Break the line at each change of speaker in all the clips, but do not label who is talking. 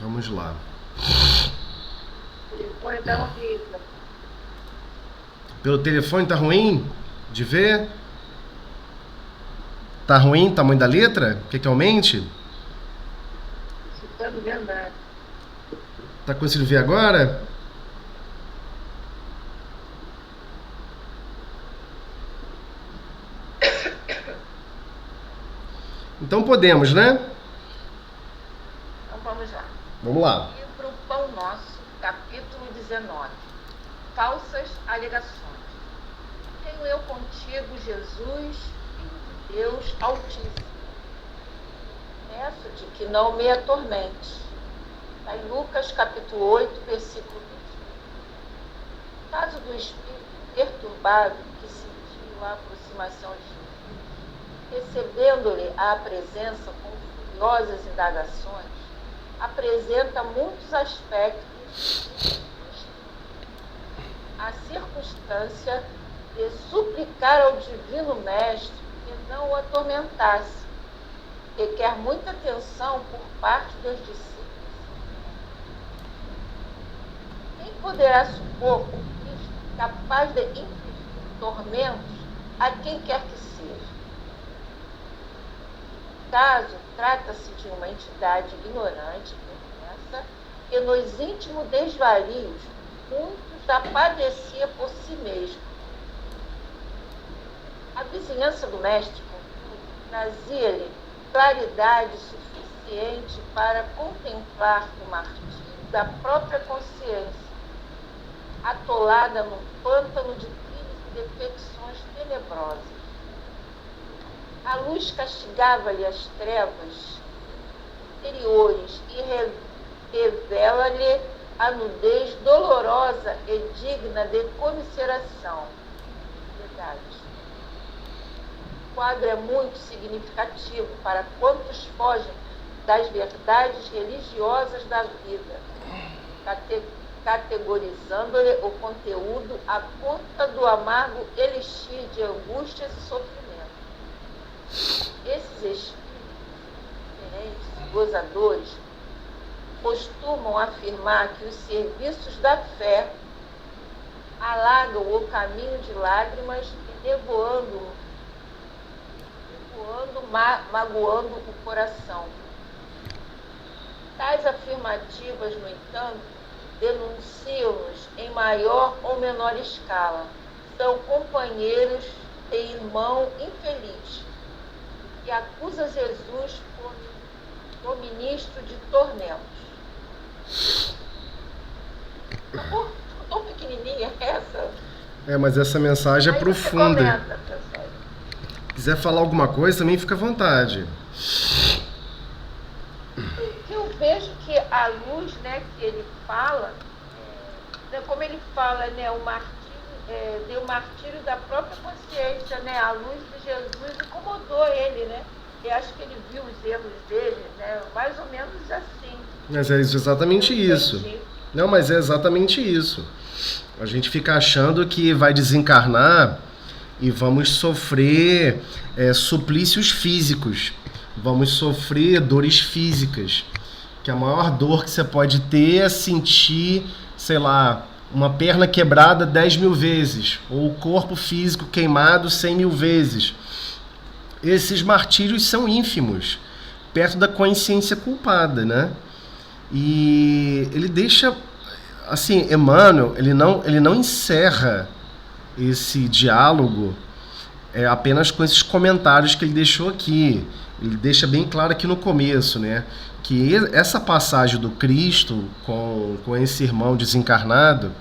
Vamos lá.
O telefone tá horrível.
Pelo telefone tá ruim de ver? Tá ruim o tamanho da letra? Quer que aumente?
Isso tá vendo nada.
Tá conseguindo ver agora? Então podemos, né?
Então vamos lá.
Vamos lá.
Livro Pão Nosso, capítulo 19. Falsas alegações. Tenho eu contigo, Jesus, Filho de Deus Altíssimo. Peço-te que não me atormente. Está em Lucas capítulo 8, versículo 21. Caso do espírito perturbado que sentiu a aproximação de Jesus, recebendo-lhe a presença com furiosas indagações, apresenta muitos aspectos. A circunstância de suplicar ao Divino Mestre que não o atormentasse, requer muita atenção por parte dos discípulos. Quem poderá supor o Cristo capaz de infligir tormentos a quem quer que seja? Caso trata-se de uma entidade ignorante e perversa, que nos íntimos desvarios muitos já padecia por si mesmo. A vizinhança do mestre, contudo, trazia-lhe claridade suficiente para contemplar o martírio da própria consciência, atolada num pântano de crimes e defecções tenebrosas. A luz castigava-lhe as trevas interiores e revela-lhe a nudez dolorosa e digna de comiseração. Verdade. O quadro é muito significativo para quantos fogem das verdades religiosas da vida, categorizando-lhe o conteúdo à conta do amargo elixir de angústias e sofrimento. Esses espíritos diferentes e gozadores costumam afirmar que os serviços da fé alagam o caminho de lágrimas e magoando o coração. Tais afirmativas, no entanto, denunciam-nos em maior ou menor escala. São companheiros de irmão infeliz que acusa Jesus como ministro de tormentos. Ficou tão pequenininha essa.
Mas essa mensagem é profunda.
Comenta, pessoal.
Quiser falar alguma coisa, também fica à vontade.
Eu vejo que a luz, né, que ele fala, como ele fala, né, o martírio da própria consciência, né, a luz de Jesus incomodou ele, né? Eu acho que ele viu os erros dele, né, mais ou menos assim.
Mas é exatamente isso. Não, mas é exatamente isso. A gente fica achando que vai desencarnar e vamos sofrer suplícios físicos, vamos sofrer dores físicas, que a maior dor que você pode ter é sentir, sei lá, uma perna quebrada 10.000 vezes, ou o corpo físico queimado 100.000 vezes. Esses martírios são ínfimos, perto da consciência culpada, né? E ele deixa, assim, Emmanuel, ele não encerra esse diálogo apenas com esses comentários que ele deixou aqui. Ele deixa bem claro aqui no começo, né, que essa passagem do Cristo com esse irmão desencarnado,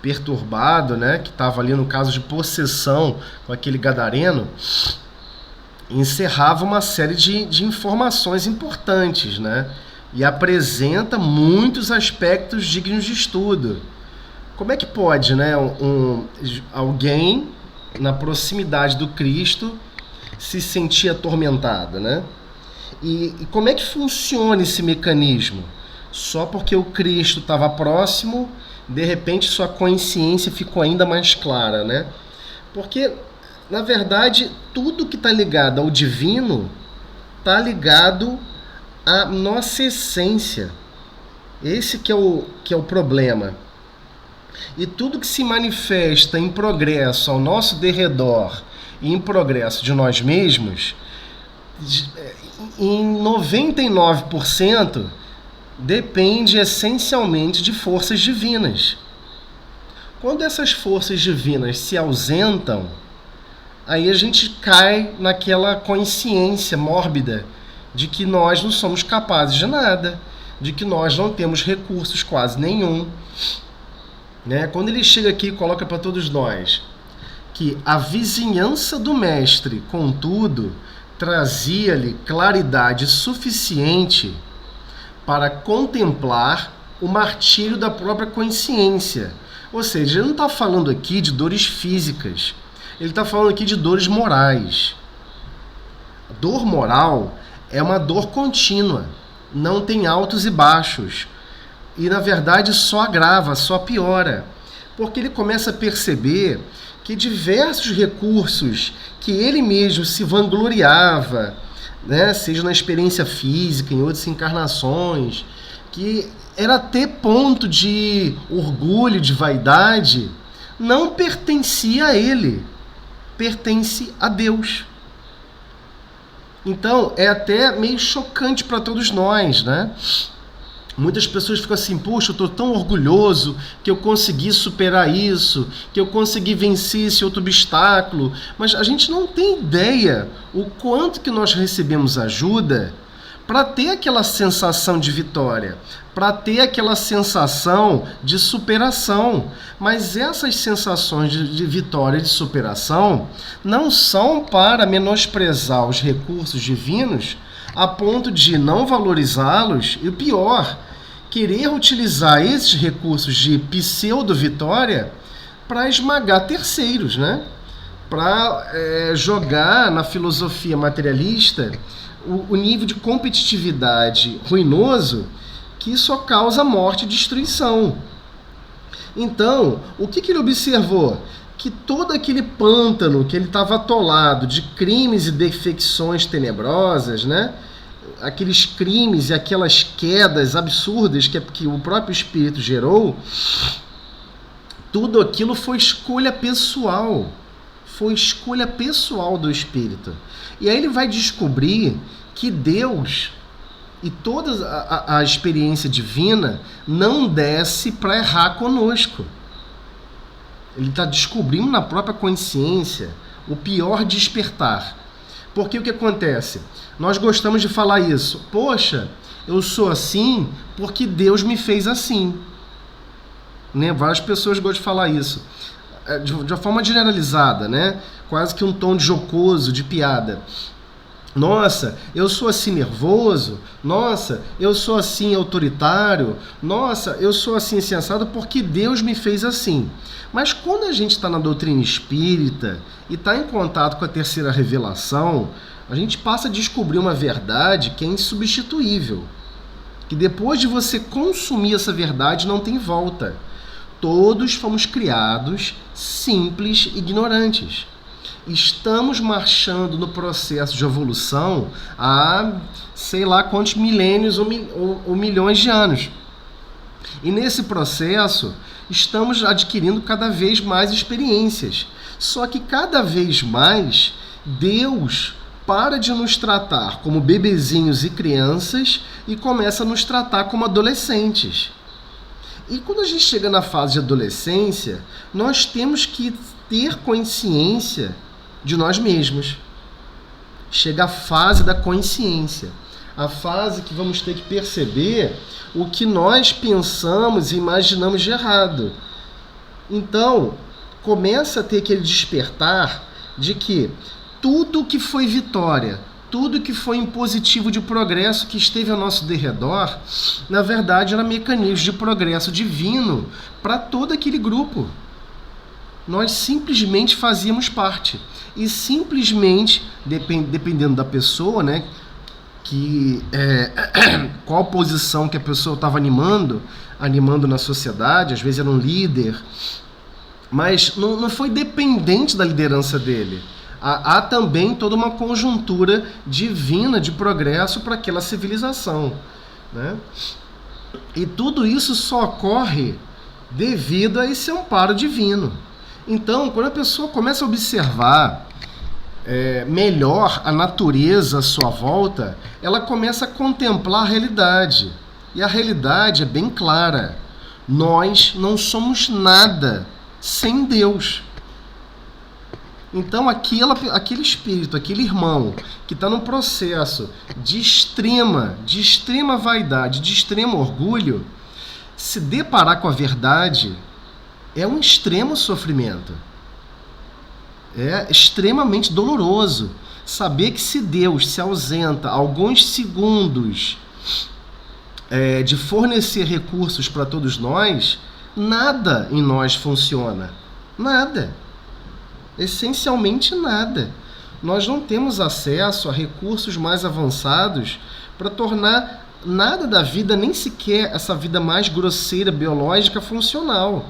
perturbado, né, que estava ali no caso de possessão com aquele gadareno, encerrava uma série de informações importantes, né, e apresenta muitos aspectos dignos de estudo. Como é que pode, né, alguém na proximidade do Cristo se sentir atormentado, né? E como é que funciona esse mecanismo? Só porque o Cristo estava próximo, de repente sua consciência ficou ainda mais clara, né? Porque, na verdade, tudo que está ligado ao divino está ligado a nossa essência. Esse que é o problema. E tudo que se manifesta em progresso ao nosso derredor e em progresso de nós mesmos, em 99% depende essencialmente de forças divinas. Quando essas forças divinas se ausentam, aí a gente cai naquela consciência mórbida de que nós não somos capazes de nada, de que nós não temos recursos quase nenhum. Né? Quando ele chega aqui e coloca para todos nós que a vizinhança do mestre, contudo, trazia-lhe claridade suficiente para contemplar o martírio da própria consciência. Ou seja, ele não está falando aqui de dores físicas, ele está falando aqui de dores morais. A dor moral é uma dor contínua, não tem altos e baixos. E, na verdade, só agrava, só piora. Porque ele começa a perceber que diversos recursos que ele mesmo se vangloriava, né, seja na experiência física, em outras encarnações, que era até ponto de orgulho, de vaidade, não pertencia a ele, pertence a Deus. Então, é até meio chocante para todos nós, né? Muitas pessoas ficam assim, poxa, eu estou tão orgulhoso que eu consegui superar isso, que eu consegui vencer esse outro obstáculo. Mas a gente não tem ideia o quanto que nós recebemos ajuda para ter aquela sensação de vitória, para ter aquela sensação de superação. Mas essas sensações de vitória e de superação não são para menosprezar os recursos divinos a ponto de não valorizá-los e, o pior, querer utilizar esses recursos de pseudo-vitória para esmagar terceiros, né? Para jogar na filosofia materialista o nível de competitividade ruinoso que só causa morte e destruição. Então, o que ele observou? Que todo aquele pântano que ele estava atolado de crimes e defecções tenebrosas, né? Aqueles crimes e aquelas quedas absurdas que o próprio espírito gerou, tudo aquilo foi escolha pessoal. Foi escolha pessoal do espírito. E aí ele vai descobrir que Deus e toda a experiência divina não desce para errar conosco. Ele está descobrindo na própria consciência o pior despertar. Porque o que acontece? Nós gostamos de falar isso. Poxa, eu sou assim porque Deus me fez assim. Né? Várias pessoas gostam de falar isso. De uma forma generalizada, né? Quase que um tom de jocoso, de piada. Nossa, eu sou assim nervoso. Nossa, eu sou assim autoritário. Nossa, eu sou assim insensado porque Deus me fez assim. Mas quando a gente está na doutrina espírita e está em contato com a terceira revelação, a gente passa a descobrir uma verdade que é insubstituível. Que depois de você consumir essa verdade, não tem volta. Todos fomos criados simples, ignorantes. Estamos marchando no processo de evolução há sei lá quantos milênios ou milhões de anos. E nesse processo, estamos adquirindo cada vez mais experiências. Só que cada vez mais, Deus para de nos tratar como bebezinhos e crianças e começa a nos tratar como adolescentes. E quando a gente chega na fase de adolescência, nós temos que ter consciência de nós mesmos. Chega a fase da consciência. A fase que vamos ter que perceber o que nós pensamos e imaginamos de errado. Então, começa a ter aquele despertar de que tudo que foi vitória, tudo que foi impositivo de progresso que esteve ao nosso derredor, na verdade era mecanismo de progresso divino para todo aquele grupo. Nós simplesmente fazíamos parte. E simplesmente, dependendo da pessoa, né, qual posição que a pessoa estava animando na sociedade, às vezes era um líder, mas não foi dependente da liderança dele. Há também toda uma conjuntura divina de progresso para aquela civilização, né? E tudo isso só ocorre devido a esse amparo divino. Então, quando a pessoa começa a observar melhor a natureza à sua volta, ela começa a contemplar a realidade. E a realidade é bem clara. Nós não somos nada sem Deus. Então, aquele espírito, aquele irmão que está num processo de extrema vaidade, de extremo orgulho, se deparar com a verdade é um extremo sofrimento. É extremamente doloroso saber que se Deus se ausenta alguns segundos de fornecer recursos para todos nós, nada em nós funciona. Nada. Essencialmente nada. Nós não temos acesso a recursos mais avançados para tornar nada da vida, nem sequer essa vida mais grosseira, biológica, funcional.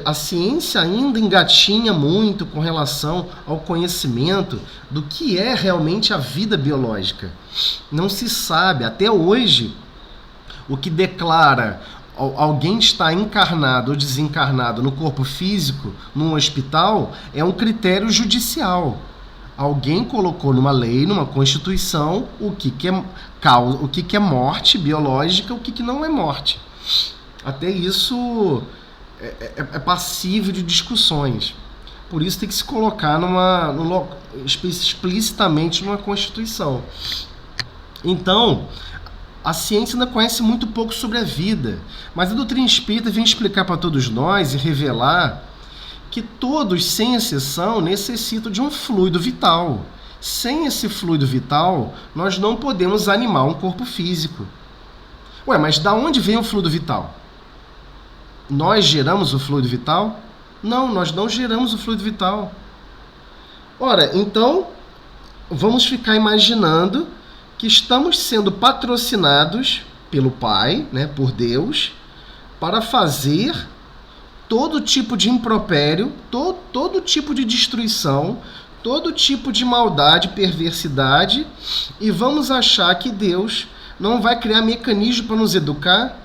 A ciência ainda engatinha muito com relação ao conhecimento do que é realmente a vida biológica. Não se sabe, até hoje, o que declara alguém está encarnado ou desencarnado no corpo físico, num hospital, é um critério judicial. Alguém colocou numa lei, numa constituição, o que é morte biológica, o que não é morte. Até isso é passível de discussões. Por isso tem que se colocar explicitamente numa Constituição. Então, a ciência ainda conhece muito pouco sobre a vida, mas a doutrina espírita vem explicar para todos nós e revelar que todos, sem exceção, necessitam de um fluido vital. Sem esse fluido vital, nós não podemos animar um corpo físico. Ué, mas da onde vem o fluido vital? Nós geramos o fluido vital? Não, nós não geramos o fluido vital. Ora, então, vamos ficar imaginando que estamos sendo patrocinados pelo Pai, né, por Deus, para fazer todo tipo de impropério, todo tipo de destruição, todo tipo de maldade, perversidade, e vamos achar que Deus não vai criar mecanismo para nos educar?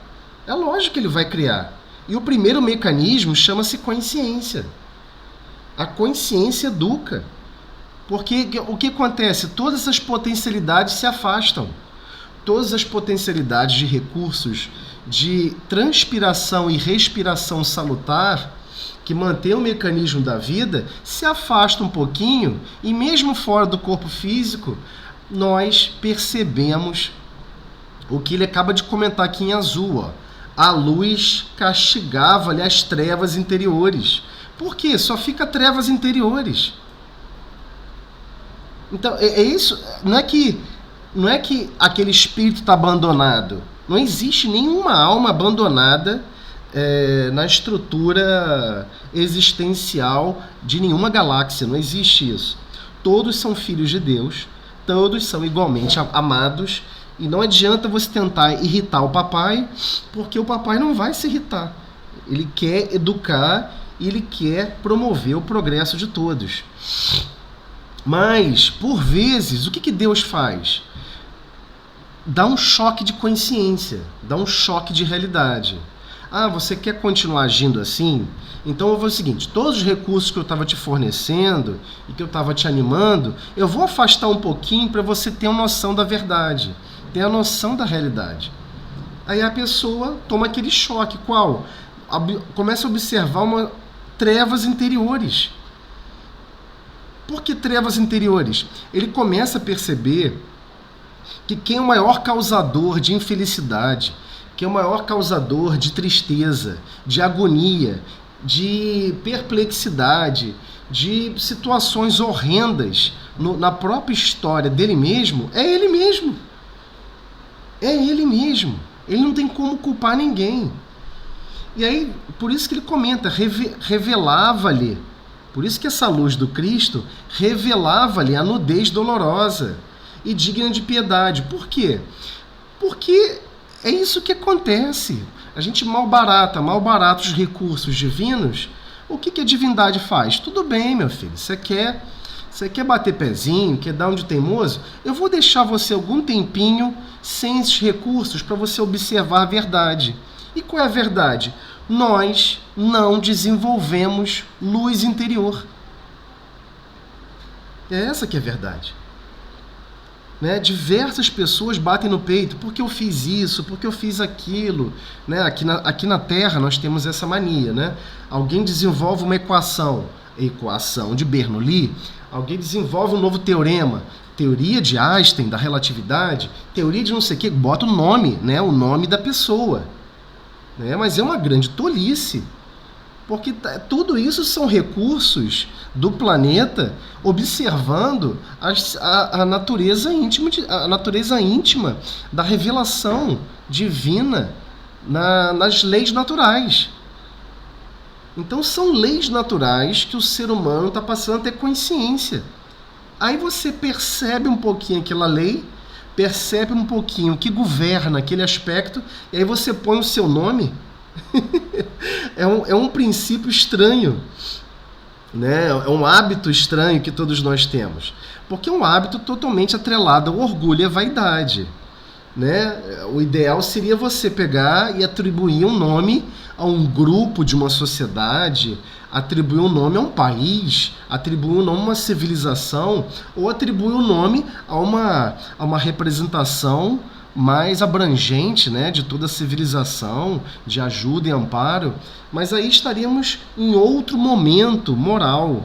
É lógico que ele vai criar. E o primeiro mecanismo chama-se consciência. A consciência educa. Porque o que acontece? Todas essas potencialidades se afastam. Todas as potencialidades de recursos de transpiração e respiração salutar, que mantém o mecanismo da vida, se afastam um pouquinho, e mesmo fora do corpo físico, nós percebemos o que ele acaba de comentar aqui em azul, ó. A luz castigava-lhe as trevas interiores. Por quê? Só fica trevas interiores. Então, é isso. Não é que aquele espírito está abandonado. Não existe nenhuma alma abandonada na estrutura existencial de nenhuma galáxia. Não existe isso. Todos são filhos de Deus. Todos são igualmente amados. E não adianta você tentar irritar o papai, porque o papai não vai se irritar. Ele quer educar e ele quer promover o progresso de todos. Mas, por vezes, o que Deus faz? Dá um choque de consciência, dá um choque de realidade. Ah, você quer continuar agindo assim? Então eu vou o seguinte, todos os recursos que eu estava te fornecendo e que eu estava te animando, eu vou afastar um pouquinho para você ter uma noção da verdade, ter a noção da realidade. Aí a pessoa toma aquele choque. Qual? Começa a observar trevas interiores. Por que trevas interiores? Ele começa a perceber que quem é o maior causador de infelicidade, quem é o maior causador de tristeza, de agonia, de perplexidade, de situações horrendas na própria história dele mesmo, é ele mesmo. É ele mesmo. Ele não tem como culpar ninguém. E aí, por isso que ele comenta, revelava-lhe, por isso que essa luz do Cristo revelava-lhe a nudez dolorosa e digna de piedade. Por quê? Porque é isso que acontece. A gente malbarata os recursos divinos O que a divindade faz? Tudo bem, meu filho, você quer bater pezinho, quer dar um de teimoso? Eu vou deixar você algum tempinho sem esses recursos para você observar a verdade. E qual é a verdade? Nós não desenvolvemos luz interior. É essa que é a verdade. Né? Diversas pessoas batem no peito, porque eu fiz isso, porque eu fiz aquilo. Né? Aqui na Terra nós temos essa mania. Né? Alguém desenvolve uma equação de Bernoulli, alguém desenvolve um novo teorema, teoria de Einstein, da relatividade, teoria de não sei o que, bota o nome, né? O nome da pessoa. Né? Mas é uma grande tolice, porque tudo isso são recursos do planeta observando a natureza íntima da revelação divina nas leis naturais. Então são leis naturais que o ser humano está passando a ter consciência. Aí você percebe um pouquinho aquela lei, percebe um pouquinho o que governa aquele aspecto, e aí você põe o seu nome. É um princípio estranho, né? É um hábito estranho que todos nós temos, porque é um hábito totalmente atrelado ao orgulho e à vaidade, né? O ideal seria você pegar e atribuir um nome a um grupo de uma sociedade, atribuir um nome a um país, atribuir um nome a uma civilização, ou atribuir um nome a uma representação mais abrangente, né, de toda a civilização, de ajuda e amparo. Mas aí estaríamos em outro momento moral.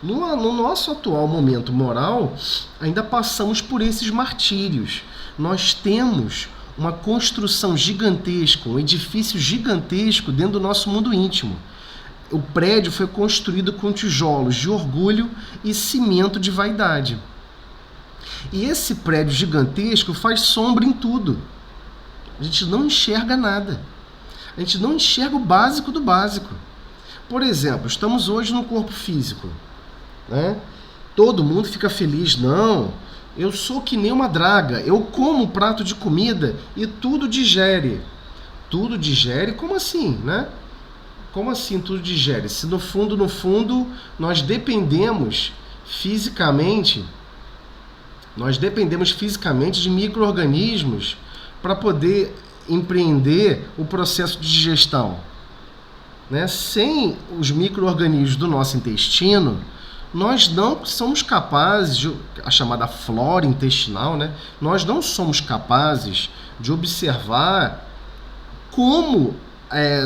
No nosso atual momento moral, ainda passamos por esses martírios. Nós temos uma construção gigantesca, um edifício gigantesco dentro do nosso mundo íntimo. O prédio foi construído com tijolos de orgulho e cimento de vaidade. E esse prédio gigantesco faz sombra em tudo. A gente não enxerga nada. A gente não enxerga o básico do básico. Por exemplo, estamos hoje no corpo físico, né? Todo mundo fica feliz. Não, eu sou que nem uma draga. Eu como um prato de comida e tudo digere. Tudo digere? Como assim, né? Como assim tudo digere? Se no fundo, nós dependemos fisicamente de micro-organismos para poder empreender o processo de digestão. Né? Sem os micro-organismos do nosso intestino, nós não somos capazes, a chamada flora intestinal, né? Nós não somos capazes de observar como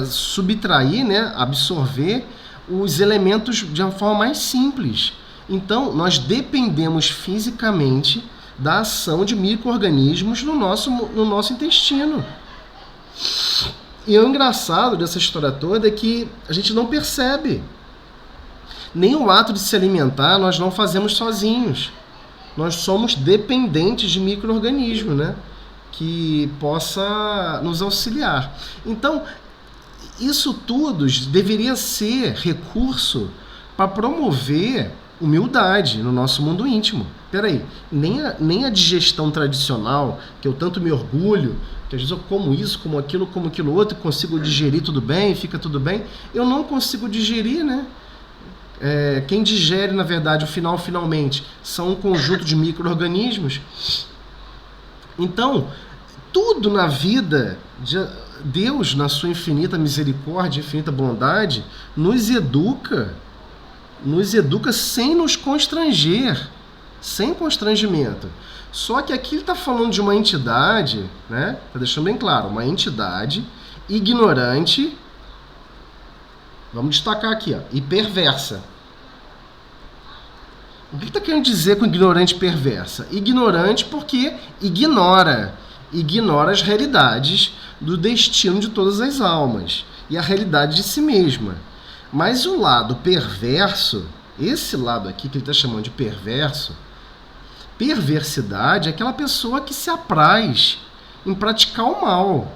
subtrair, né? Absorver os elementos de uma forma mais simples. Então, nós dependemos fisicamente da ação de micro-organismos no nosso intestino. E o engraçado dessa história toda é que a gente não percebe. Nem o ato de se alimentar nós não fazemos sozinhos. Nós somos dependentes de micro-organismos, né? Que possa nos auxiliar. Então, isso tudo deveria ser recurso para promover humildade no nosso mundo íntimo. Peraí, nem a digestão tradicional, que eu tanto me orgulho, que às vezes eu como isso, como aquilo outro, consigo digerir tudo bem, fica tudo bem, eu não consigo digerir, né? Quem digere, na verdade, finalmente, são um conjunto de micro-organismos. Então, tudo na vida, Deus, na sua infinita misericórdia, infinita bondade, nos educa sem nos constranger, sem constrangimento. Só que aqui ele está falando de uma entidade, né? Está deixando bem claro, uma entidade ignorante, vamos destacar aqui, ó, e perversa. O que está querendo dizer com ignorante e perversa? Ignorante porque ignora as realidades do destino de todas as almas e a realidade de si mesma. Mas o lado perverso, esse lado aqui que ele está chamando de perverso, perversidade é aquela pessoa que se apraz em praticar o mal.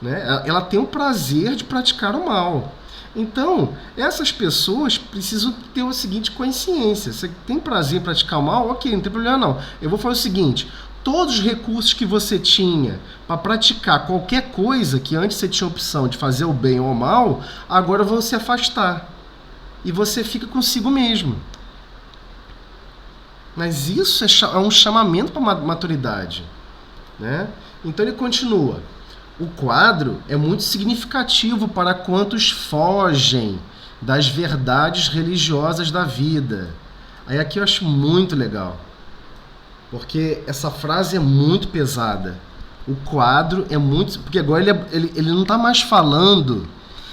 Né? Ela tem o prazer de praticar o mal. Então, essas pessoas precisam ter a seguinte consciência. Você tem prazer em praticar o mal? Ok, não tem problema não. Eu vou fazer o seguinte, todos os recursos que você tinha para praticar qualquer coisa que antes você tinha opção de fazer o bem ou o mal, agora vão se afastar. E você fica consigo mesmo. Mas isso é um chamamento para maturidade, né? Então ele continua. O quadro é muito significativo para quantos fogem das verdades religiosas da vida. Aí aqui eu acho muito legal, porque essa frase é muito pesada. O quadro é muito... Porque agora ele não está mais falando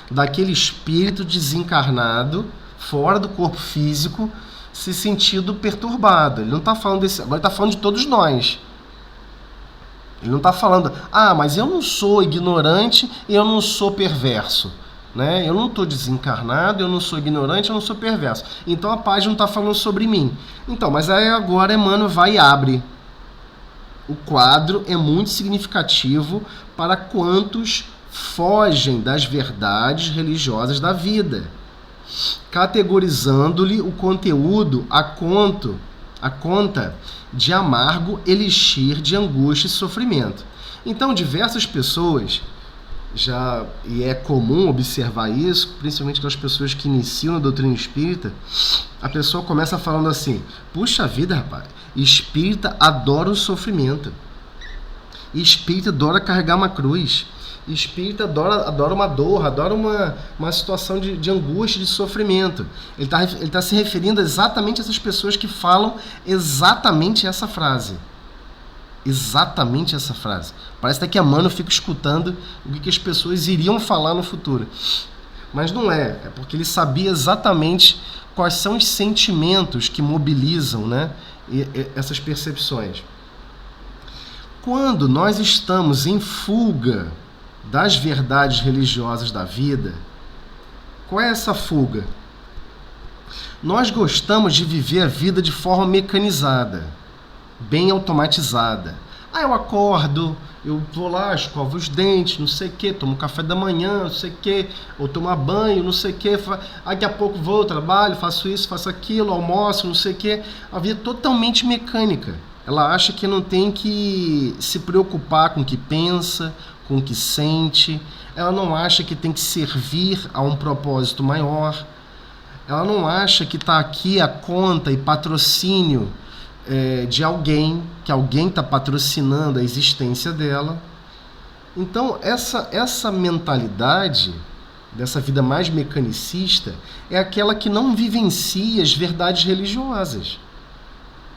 daquele espírito desencarnado, fora do corpo físico, se sentindo perturbado. Ele não está falando desse... Agora ele está falando de todos nós. Ele não está falando, mas eu não sou ignorante e eu não sou perverso, né? Eu não estou desencarnado, eu não sou ignorante, eu não sou perverso. Então a página não está falando sobre mim. Então, mas aí agora Emmanuel vai e abre. O quadro é muito significativo para quantos fogem das verdades religiosas da vida, categorizando-lhe o conteúdo a conta de amargo elixir de angústia e sofrimento. Então, diversas pessoas, e é comum observar isso, principalmente aquelas pessoas que iniciam a doutrina espírita, a pessoa começa falando assim, puxa vida, rapaz, espírita adora o sofrimento, espírita adora carregar uma cruz, espírita adora uma dor, adora uma situação de angústia, de sofrimento. Ele tá se referindo exatamente a essas pessoas que falam exatamente essa frase. Exatamente essa frase. Parece até que Emmanuel fica escutando o que as pessoas iriam falar no futuro. Mas não é. É porque ele sabia exatamente quais são os sentimentos que mobilizam, né, essas percepções. Quando nós estamos em fuga das verdades religiosas da vida, qual é essa fuga? Nós gostamos de viver a vida de forma mecanizada, bem automatizada. Eu acordo, eu vou lá, escovo os dentes, não sei o que, tomo café da manhã, não sei o que, ou tomar banho, não sei o que, daqui a pouco vou ao trabalho, faço isso, faço aquilo, almoço, não sei o que. A vida é totalmente mecânica. Ela acha que não tem que se preocupar com o que pensa, com o que sente. Ela não acha que tem que servir a um propósito maior. Ela não acha que está aqui a conta e patrocínio de alguém, que alguém está patrocinando a existência dela. Então, essa mentalidade dessa vida mais mecanicista é aquela que não vivencia as verdades religiosas.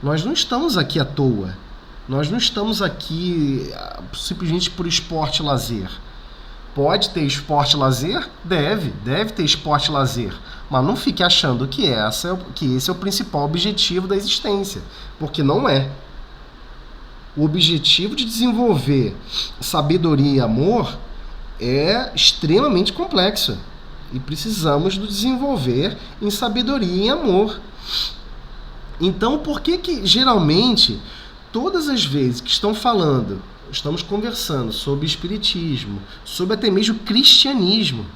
Nós não estamos aqui à toa. Nós não estamos aqui simplesmente por esporte e lazer. Pode ter esporte e lazer? Deve ter esporte e lazer. Mas não fique achando que esse é o principal objetivo da existência. Porque não é. O objetivo de desenvolver sabedoria e amor é extremamente complexo. E precisamos do desenvolver em sabedoria e em amor. Então, por que geralmente, todas as vezes que estamos conversando sobre espiritismo, sobre até mesmo cristianismo,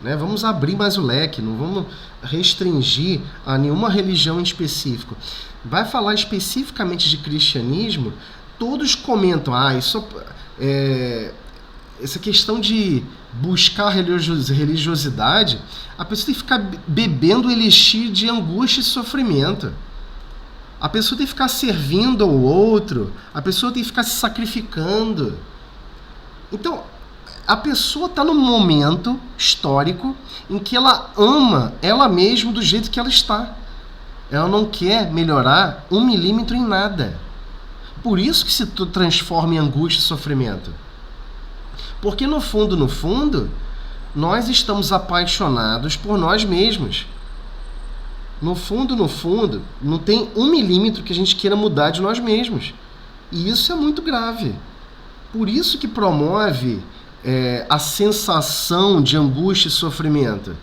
né? Vamos abrir mais o leque, não vamos restringir a nenhuma religião em específico. Vai falar especificamente de cristianismo, todos comentam, essa questão de buscar religiosidade, a pessoa tem que ficar bebendo elixir de angústia e sofrimento. A pessoa tem que ficar servindo ao outro, a pessoa tem que ficar se sacrificando. Então, a pessoa está num momento histórico em que ela ama ela mesma do jeito que ela está. Ela não quer melhorar 1 milímetro em nada. Por isso que se transforma em angústia e sofrimento. Porque no fundo, nós estamos apaixonados por nós mesmos. No fundo, não tem 1 milímetro que a gente queira mudar de nós mesmos. E isso é muito grave. Por isso que promove a sensação de angústia e sofrimento.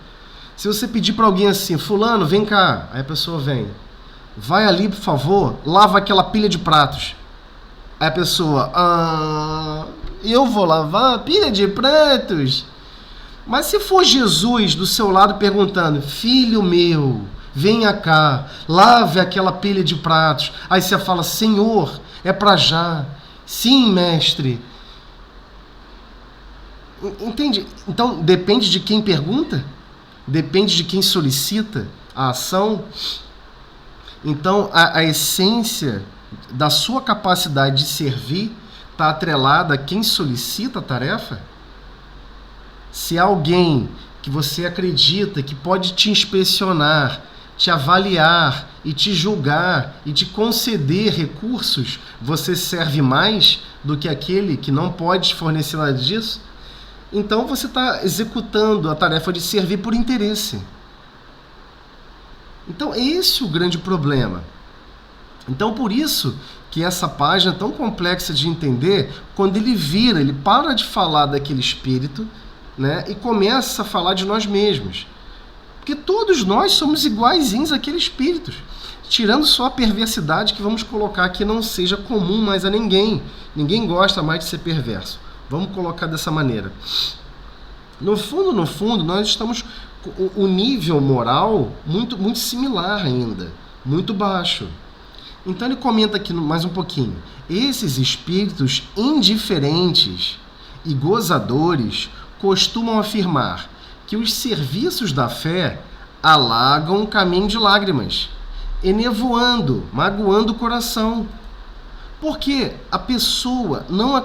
Se você pedir para alguém assim, fulano, vem cá, aí a pessoa vem. Vai ali, por favor, lava aquela pilha de pratos. Aí a pessoa, eu vou lavar a pilha de pratos? Mas se for Jesus do seu lado perguntando, filho meu, venha cá, lave aquela pilha de pratos. Aí você fala, Senhor, é para já. Sim, mestre. Entende? Então, depende de quem pergunta, depende de quem solicita a ação. Então, a essência da sua capacidade de servir está atrelada a quem solicita a tarefa? Se há alguém que você acredita que pode te inspecionar, te avaliar e te julgar e te conceder recursos, você serve mais do que aquele que não pode fornecer nada disso? Então você está executando a tarefa de servir por interesse. Então esse é o grande problema. Então por isso que essa página é tão complexa de entender, quando ele para de falar daquele espírito, né, e começa a falar de nós mesmos. Porque todos nós somos iguaizinhos àquele espírito, tirando só a perversidade que vamos colocar que não seja comum mais a ninguém. Ninguém gosta mais de ser perverso. Vamos colocar dessa maneira. No fundo, nós estamos com o nível moral muito similar ainda, muito baixo. Então ele comenta aqui mais um pouquinho. Esses espíritos indiferentes e gozadores costumam afirmar que os serviços da fé alagam o caminho de lágrimas, enevoando, magoando o coração. Porque a pessoa, não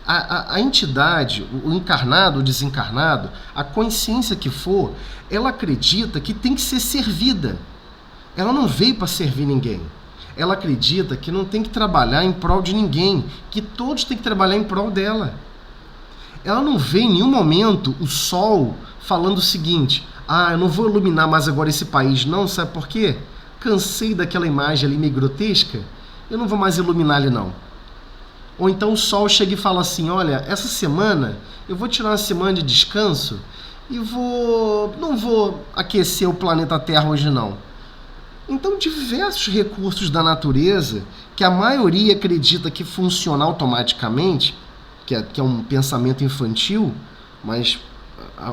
a entidade, o encarnado, o desencarnado, a consciência que for, ela acredita que tem que ser servida. Ela não veio para servir ninguém. Ela acredita que não tem que trabalhar em prol de ninguém, que todos têm que trabalhar em prol dela. Ela não vê em nenhum momento o sol falando o seguinte: eu não vou iluminar mais agora esse país, não, sabe por quê? Cansei daquela imagem ali meio grotesca, eu não vou mais iluminar ele, não. Ou então o sol chega e fala assim: olha, essa semana eu vou tirar uma semana de descanso e não vou aquecer o planeta Terra hoje, não. Então, diversos recursos da natureza, que a maioria acredita que funciona automaticamente, que é um pensamento infantil, mas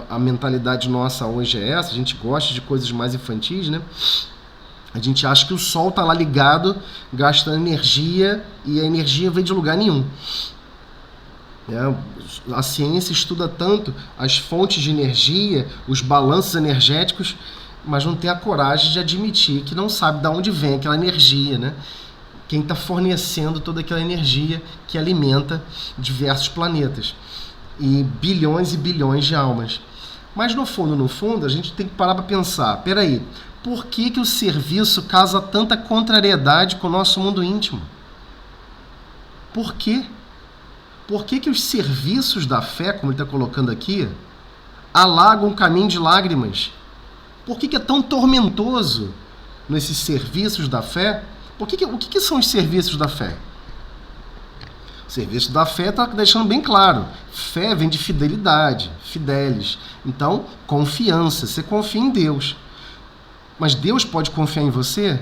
a mentalidade nossa hoje é essa, a gente gosta de coisas mais infantis, né? A gente acha que o sol está lá ligado, gastando energia, e a energia vem de lugar nenhum. A ciência estuda tanto as fontes de energia, os balanços energéticos, mas não tem a coragem de admitir que não sabe de onde vem aquela energia, né? Quem está fornecendo toda aquela energia que alimenta diversos planetas e bilhões de almas. Mas no fundo, a gente tem que parar para pensar: peraí, por que o serviço causa tanta contrariedade com o nosso mundo íntimo? Por quê? Por que os serviços da fé, como ele está colocando aqui, alagam o caminho de lágrimas? Por que é tão tormentoso nesses serviços da fé? O que são os serviços da fé? O serviço da fé está deixando bem claro. Fé vem de fidelidade, fidelis. Então, confiança. Você confia em Deus. Mas Deus pode confiar em você?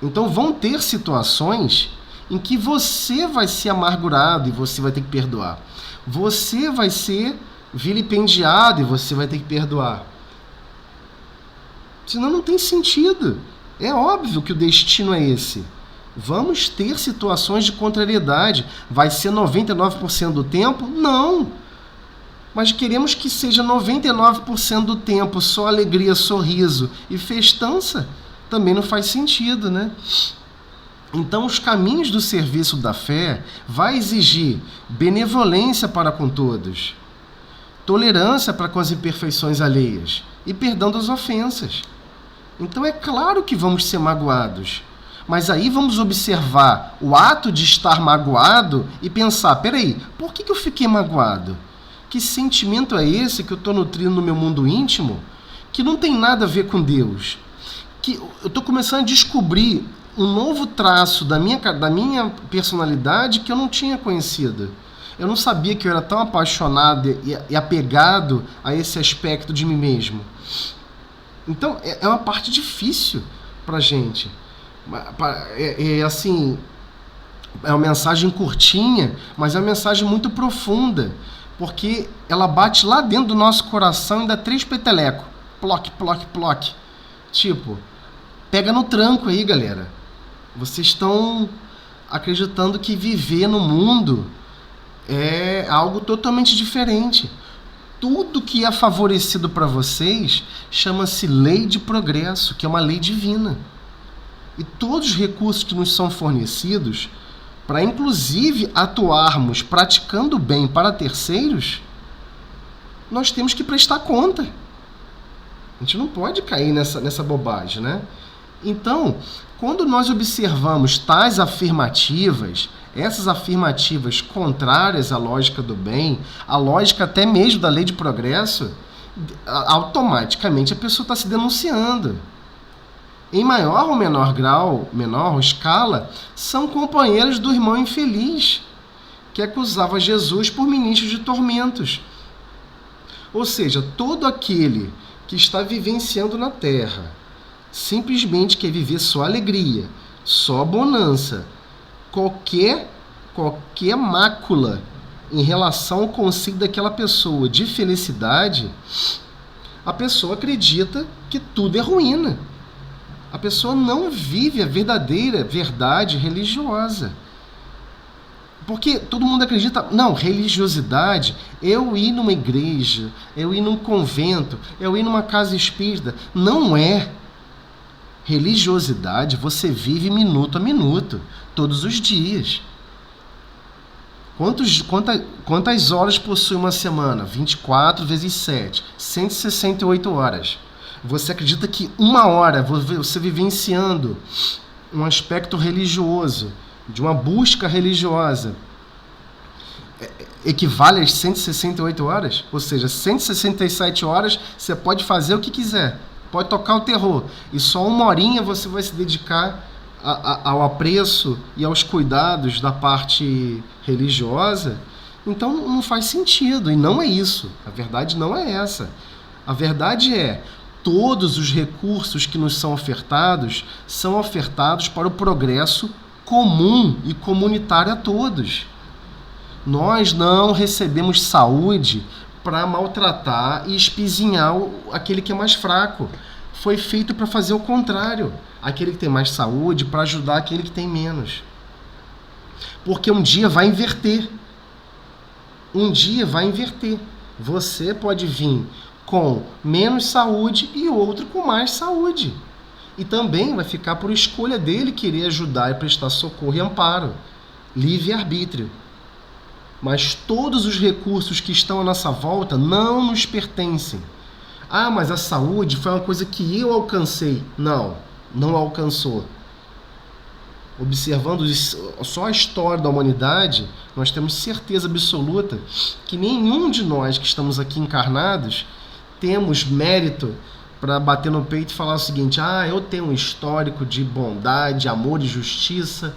Então vão ter situações em que você vai ser amargurado e você vai ter que perdoar. Você vai ser vilipendiado e você vai ter que perdoar. Senão não tem sentido. É óbvio que o destino é esse. Vamos ter situações de contrariedade. Vai ser 99% do tempo? Não. Mas queremos que seja 99% do tempo só alegria, sorriso e festança. Também não faz sentido, né? Então, os caminhos do serviço da fé vai exigir benevolência para com todos, tolerância para com as imperfeições alheias e perdão das ofensas. Então é claro que vamos ser magoados, mas aí vamos observar o ato de estar magoado e pensar: peraí, por que eu fiquei magoado? Que sentimento é esse que eu estou nutrindo no meu mundo íntimo, que não tem nada a ver com Deus? Que eu estou começando a descobrir um novo traço da minha personalidade que eu não tinha conhecido. Eu não sabia que eu era tão apaixonado e apegado a esse aspecto de mim mesmo. Então, é uma parte difícil pra gente. Assim, é uma mensagem curtinha, mas é uma mensagem muito profunda, porque ela bate lá dentro do nosso coração e dá 3 petelecos. Ploc, ploc, ploc. Tipo, pega no tranco aí, galera. Vocês estão acreditando que viver no mundo é algo totalmente diferente. Tudo que é favorecido para vocês chama-se lei de progresso, que é uma lei divina. E todos os recursos que nos são fornecidos, para inclusive atuarmos praticando o bem para terceiros, nós temos que prestar conta. A gente não pode cair nessa bobagem, né? Então, quando nós observamos tais afirmativas, essas afirmativas contrárias à lógica do bem, à lógica até mesmo da lei de progresso, automaticamente a pessoa está se denunciando. Em maior ou menor grau, menor escala, são companheiros do irmão infeliz, que acusava Jesus por ministro de tormentos. Ou seja, todo aquele que está vivenciando na Terra simplesmente quer viver só alegria, só bonança, qualquer mácula em relação ao conceito daquela pessoa de felicidade, a pessoa acredita que tudo é ruína. A pessoa não vive a verdadeira verdade religiosa. Porque todo mundo acredita, não, religiosidade, eu ir numa igreja, eu ir num convento, eu ir numa casa espírita. Não é. Religiosidade você vive minuto a minuto, todos os dias. Quantas horas possui uma semana? 24 vezes 7, 168 horas. Você acredita que uma hora você vivenciando um aspecto religioso, de uma busca religiosa, equivale às 168 horas? Ou seja, 167 horas você pode fazer o que quiser, pode tocar o terror, e só uma horinha você vai se dedicar ao apreço e aos cuidados da parte religiosa. Então não faz sentido, e não é isso. A verdade não é essa. A verdade é: todos os recursos que nos são ofertados para o progresso comum e comunitário a todos. Nós não recebemos saúde para maltratar e espizinhar aquele que é mais fraco. Foi feito para fazer o contrário. Aquele que tem mais saúde para ajudar aquele que tem menos. Porque um dia vai inverter. Um dia vai inverter. Você pode vir com menos saúde e outro com mais saúde. E também vai ficar por escolha dele querer ajudar e prestar socorro e amparo. Livre-arbítrio. Mas todos os recursos que estão à nossa volta não nos pertencem. Ah, mas a saúde foi uma coisa que eu alcancei. Não alcançou. Observando só a história da humanidade, nós temos certeza absoluta que nenhum de nós que estamos aqui encarnados temos mérito para bater no peito e falar o seguinte: eu tenho um histórico de bondade, amor e justiça,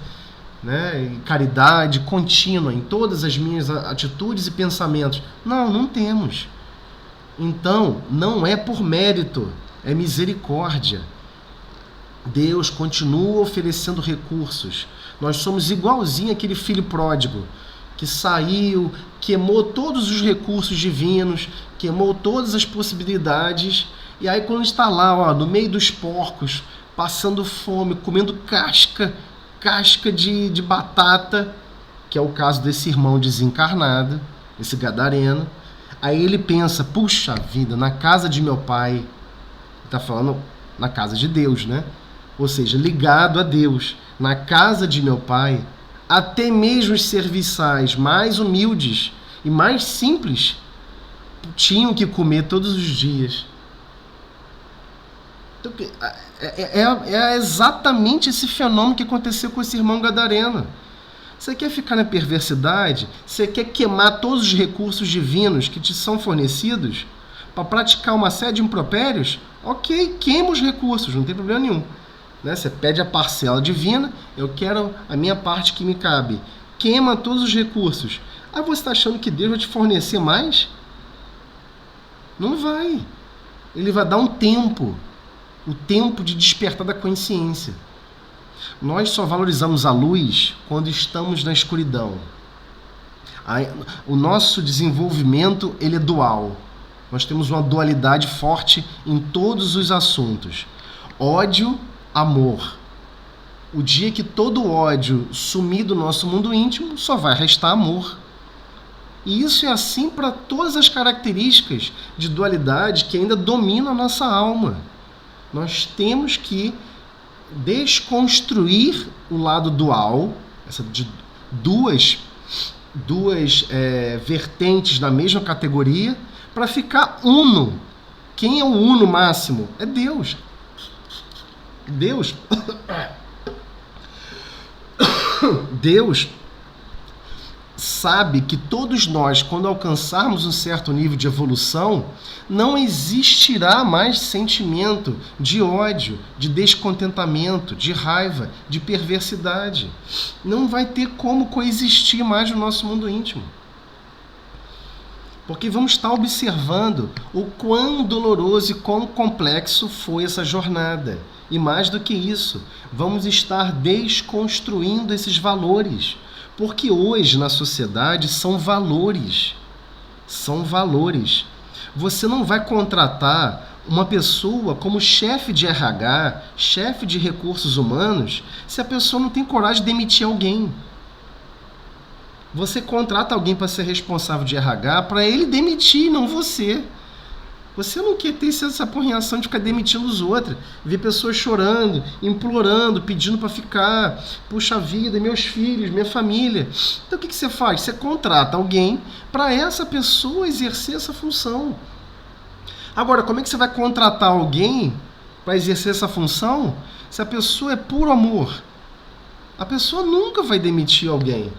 né, e caridade contínua em todas as minhas atitudes e pensamentos. Não temos. Então, não é por mérito, é misericórdia. Deus continua oferecendo recursos. Nós somos igualzinho aquele filho pródigo que saiu, queimou todos os recursos divinos, queimou todas as possibilidades, e aí quando está lá, no meio dos porcos, passando fome, comendo casca de batata, que é o caso desse irmão desencarnado, esse gadareno, aí ele pensa: puxa vida, na casa de meu pai, está falando na casa de Deus, né? Ou seja, ligado a Deus, na casa de meu pai, até mesmo os serviçais mais humildes e mais simples tinham que comer todos os dias. Então, é exatamente esse fenômeno que aconteceu com esse irmão gadareno. Você quer ficar na perversidade? Você quer queimar todos os recursos divinos que te são fornecidos para praticar uma série de impropérios? Ok, queima os recursos, não tem problema nenhum. Né? Você pede a parcela divina, eu quero a minha parte que me cabe. Queima todos os recursos. Aí você está achando que Deus vai te fornecer mais? Não vai. Ele vai dar um tempo. O tempo de despertar da consciência. Nós só valorizamos a luz quando estamos na escuridão. O nosso desenvolvimento ele é dual. Nós temos uma dualidade forte em todos os assuntos. Ódio, amor. O dia que todo ódio sumir do nosso mundo íntimo, só vai restar amor. E isso é assim para todas as características de dualidade que ainda dominam a nossa alma. Nós temos que desconstruir o lado dual, essa de duas vertentes na mesma categoria, para ficar uno. Quem é o uno máximo? É Deus. Deus sabe que todos nós, quando alcançarmos um certo nível de evolução, não existirá mais sentimento de ódio, de descontentamento, de raiva, de perversidade. Não vai ter como coexistir mais no nosso mundo íntimo. Porque vamos estar observando o quão doloroso e quão complexo foi essa jornada. E mais do que isso, vamos estar desconstruindo esses valores. Porque hoje na sociedade são valores. São valores. Você não vai contratar uma pessoa como chefe de RH, chefe de recursos humanos, se a pessoa não tem coragem de demitir alguém. Você contrata alguém para ser responsável de RH para ele demitir, não você. Você não quer ter essa porreação de ficar demitindo os outros. Ver pessoas chorando, implorando, pedindo para ficar. Puxa vida, meus filhos, minha família. Então o que você faz? Você contrata alguém para essa pessoa exercer essa função. Agora, como é que você vai contratar alguém para exercer essa função se a pessoa é puro amor? A pessoa nunca vai demitir alguém.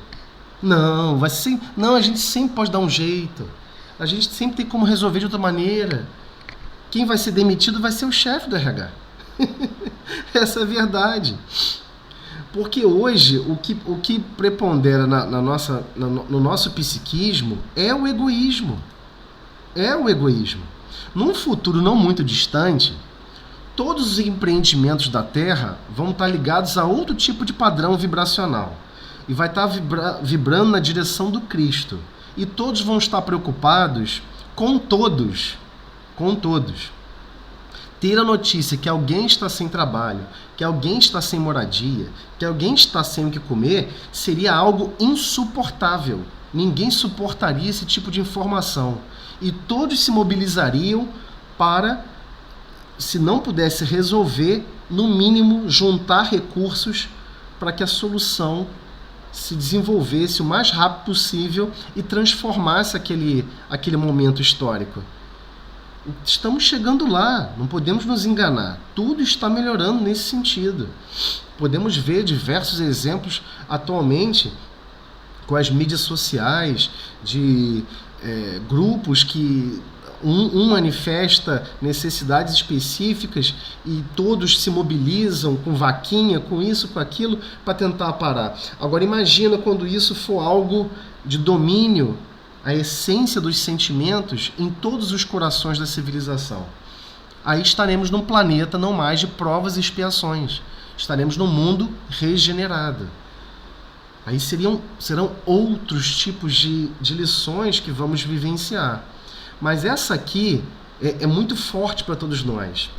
Não, a gente sempre pode dar um jeito. A gente sempre tem como resolver de outra maneira. Quem vai ser demitido vai ser o chefe do RH. Essa é a verdade. Porque hoje o que prepondera no nosso psiquismo é o egoísmo. É o egoísmo. Num futuro não muito distante, todos os empreendimentos da Terra vão estar ligados a outro tipo de padrão vibracional. E vai estar vibrando na direção do Cristo. E todos vão estar preocupados com todos. Ter a notícia que alguém está sem trabalho, que alguém está sem moradia, que alguém está sem o que comer, seria algo insuportável. Ninguém suportaria esse tipo de informação. E todos se mobilizariam para, se não pudesse resolver, no mínimo juntar recursos para que a solução se desenvolvesse o mais rápido possível e transformasse aquele momento histórico. Estamos chegando lá, não podemos nos enganar. Tudo está melhorando nesse sentido. Podemos ver diversos exemplos atualmente com as mídias sociais, de grupos que um manifesta necessidades específicas e todos se mobilizam com vaquinha, com isso, com aquilo, para tentar parar. Agora imagina quando isso for algo de domínio, a essência dos sentimentos em todos os corações da civilização. Aí estaremos num planeta não mais de provas e expiações. Estaremos num mundo regenerado. Aí serão outros tipos de lições que vamos vivenciar. Mas essa aqui é muito forte para todos nós.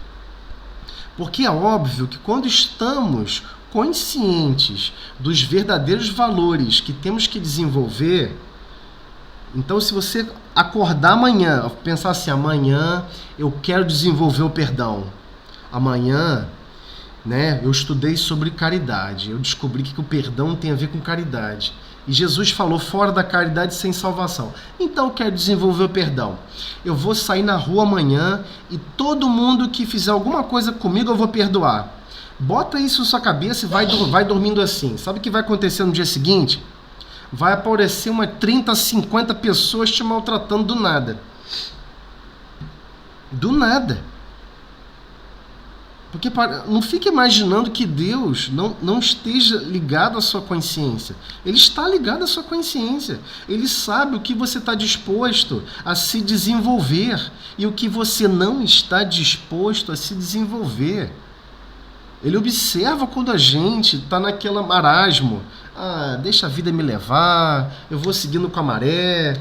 Porque é óbvio que quando estamos conscientes dos verdadeiros valores que temos que desenvolver, então se você acordar amanhã, pensar assim, amanhã eu quero desenvolver o perdão. Amanhã, eu estudei sobre caridade, eu descobri que o perdão tem a ver com caridade. E Jesus falou, fora da caridade sem salvação. Então eu quero desenvolver o perdão. Eu vou sair na rua amanhã e todo mundo que fizer alguma coisa comigo eu vou perdoar. Bota isso na sua cabeça e vai dormindo assim. Sabe o que vai acontecer no dia seguinte? Vai aparecer 30, 50 pessoas te maltratando do nada. Do nada. Porque não fique imaginando que Deus não esteja ligado à sua consciência. Ele está ligado à sua consciência. Ele sabe o que você está disposto a se desenvolver e o que você não está disposto a se desenvolver. Ele observa quando a gente está naquela marasmo. Deixa a vida me levar, eu vou seguindo com a maré.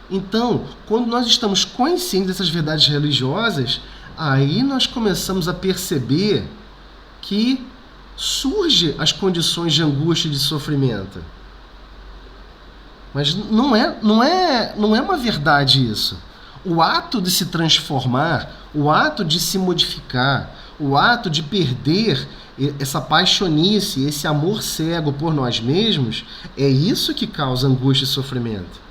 Então, quando nós estamos conscientes dessas verdades religiosas, aí nós começamos a perceber que surge as condições de angústia e de sofrimento. Mas não é uma verdade isso. O ato de se transformar, o ato de se modificar, o ato de perder essa paixonice, esse amor cego por nós mesmos, é isso que causa angústia e sofrimento.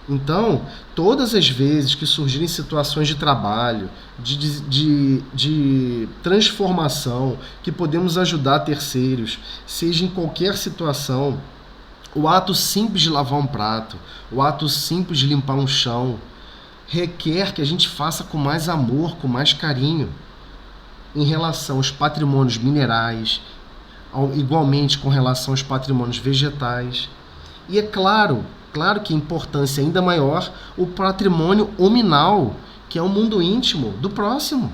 Então, todas as vezes que surgirem situações de trabalho, de transformação, que podemos ajudar terceiros, seja em qualquer situação, o ato simples de lavar um prato, o ato simples de limpar um chão, requer que a gente faça com mais amor, com mais carinho, em relação aos patrimônios minerais, igualmente com relação aos patrimônios vegetais. E é claro que a importância é ainda maior o patrimônio hominal, que é o mundo íntimo do próximo.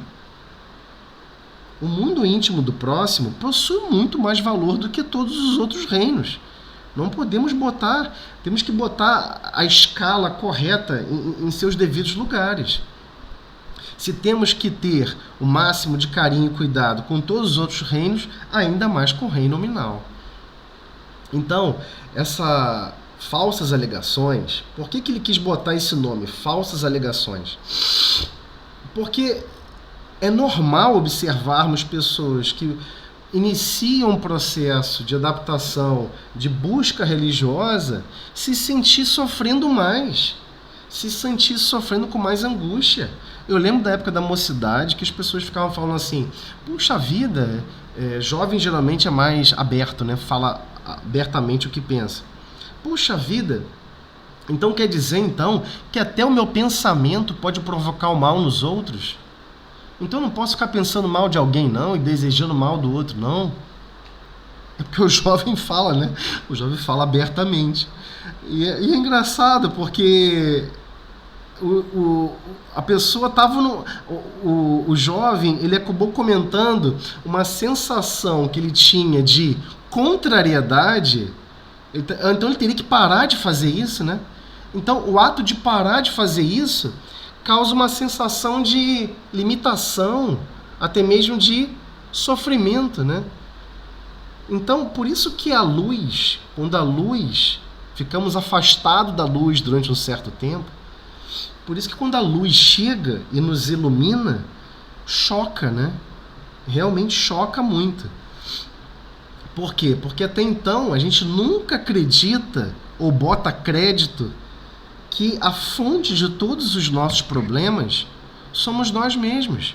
O mundo íntimo do próximo possui muito mais valor do que todos os outros reinos. Não podemos temos que botar a escala correta em seus devidos lugares. Se temos que ter o máximo de carinho e cuidado com todos os outros reinos, ainda mais com o reino nominal. Então, essas falsas alegações, por que ele quis botar esse nome, falsas alegações? Porque é normal observarmos pessoas que iniciam um processo de adaptação, de busca religiosa, se sentir sofrendo mais, se sentir sofrendo com mais angústia. Eu lembro da época da mocidade que as pessoas ficavam falando assim, puxa vida, jovem geralmente é mais aberto, né? Fala abertamente o que pensa. Puxa vida, então quer dizer que até o meu pensamento pode provocar o mal nos outros? Então eu não posso ficar pensando mal de alguém não e desejando mal do outro, não. É porque o jovem fala, né? O jovem fala abertamente. E é engraçado porque a pessoa estava o jovem, ele acabou comentando uma sensação que ele tinha de contrariedade. Então ele teria que parar de fazer isso, né? Então o ato de parar de fazer isso causa uma sensação de limitação, até mesmo de sofrimento, né? Então, por isso que a luz, quando a luz, ficamos afastados da luz durante um certo tempo, por isso que quando a luz chega e nos ilumina, choca, né? Realmente choca muito. Por quê? Porque até então a gente nunca acredita ou bota crédito que a fonte de todos os nossos problemas somos nós mesmos.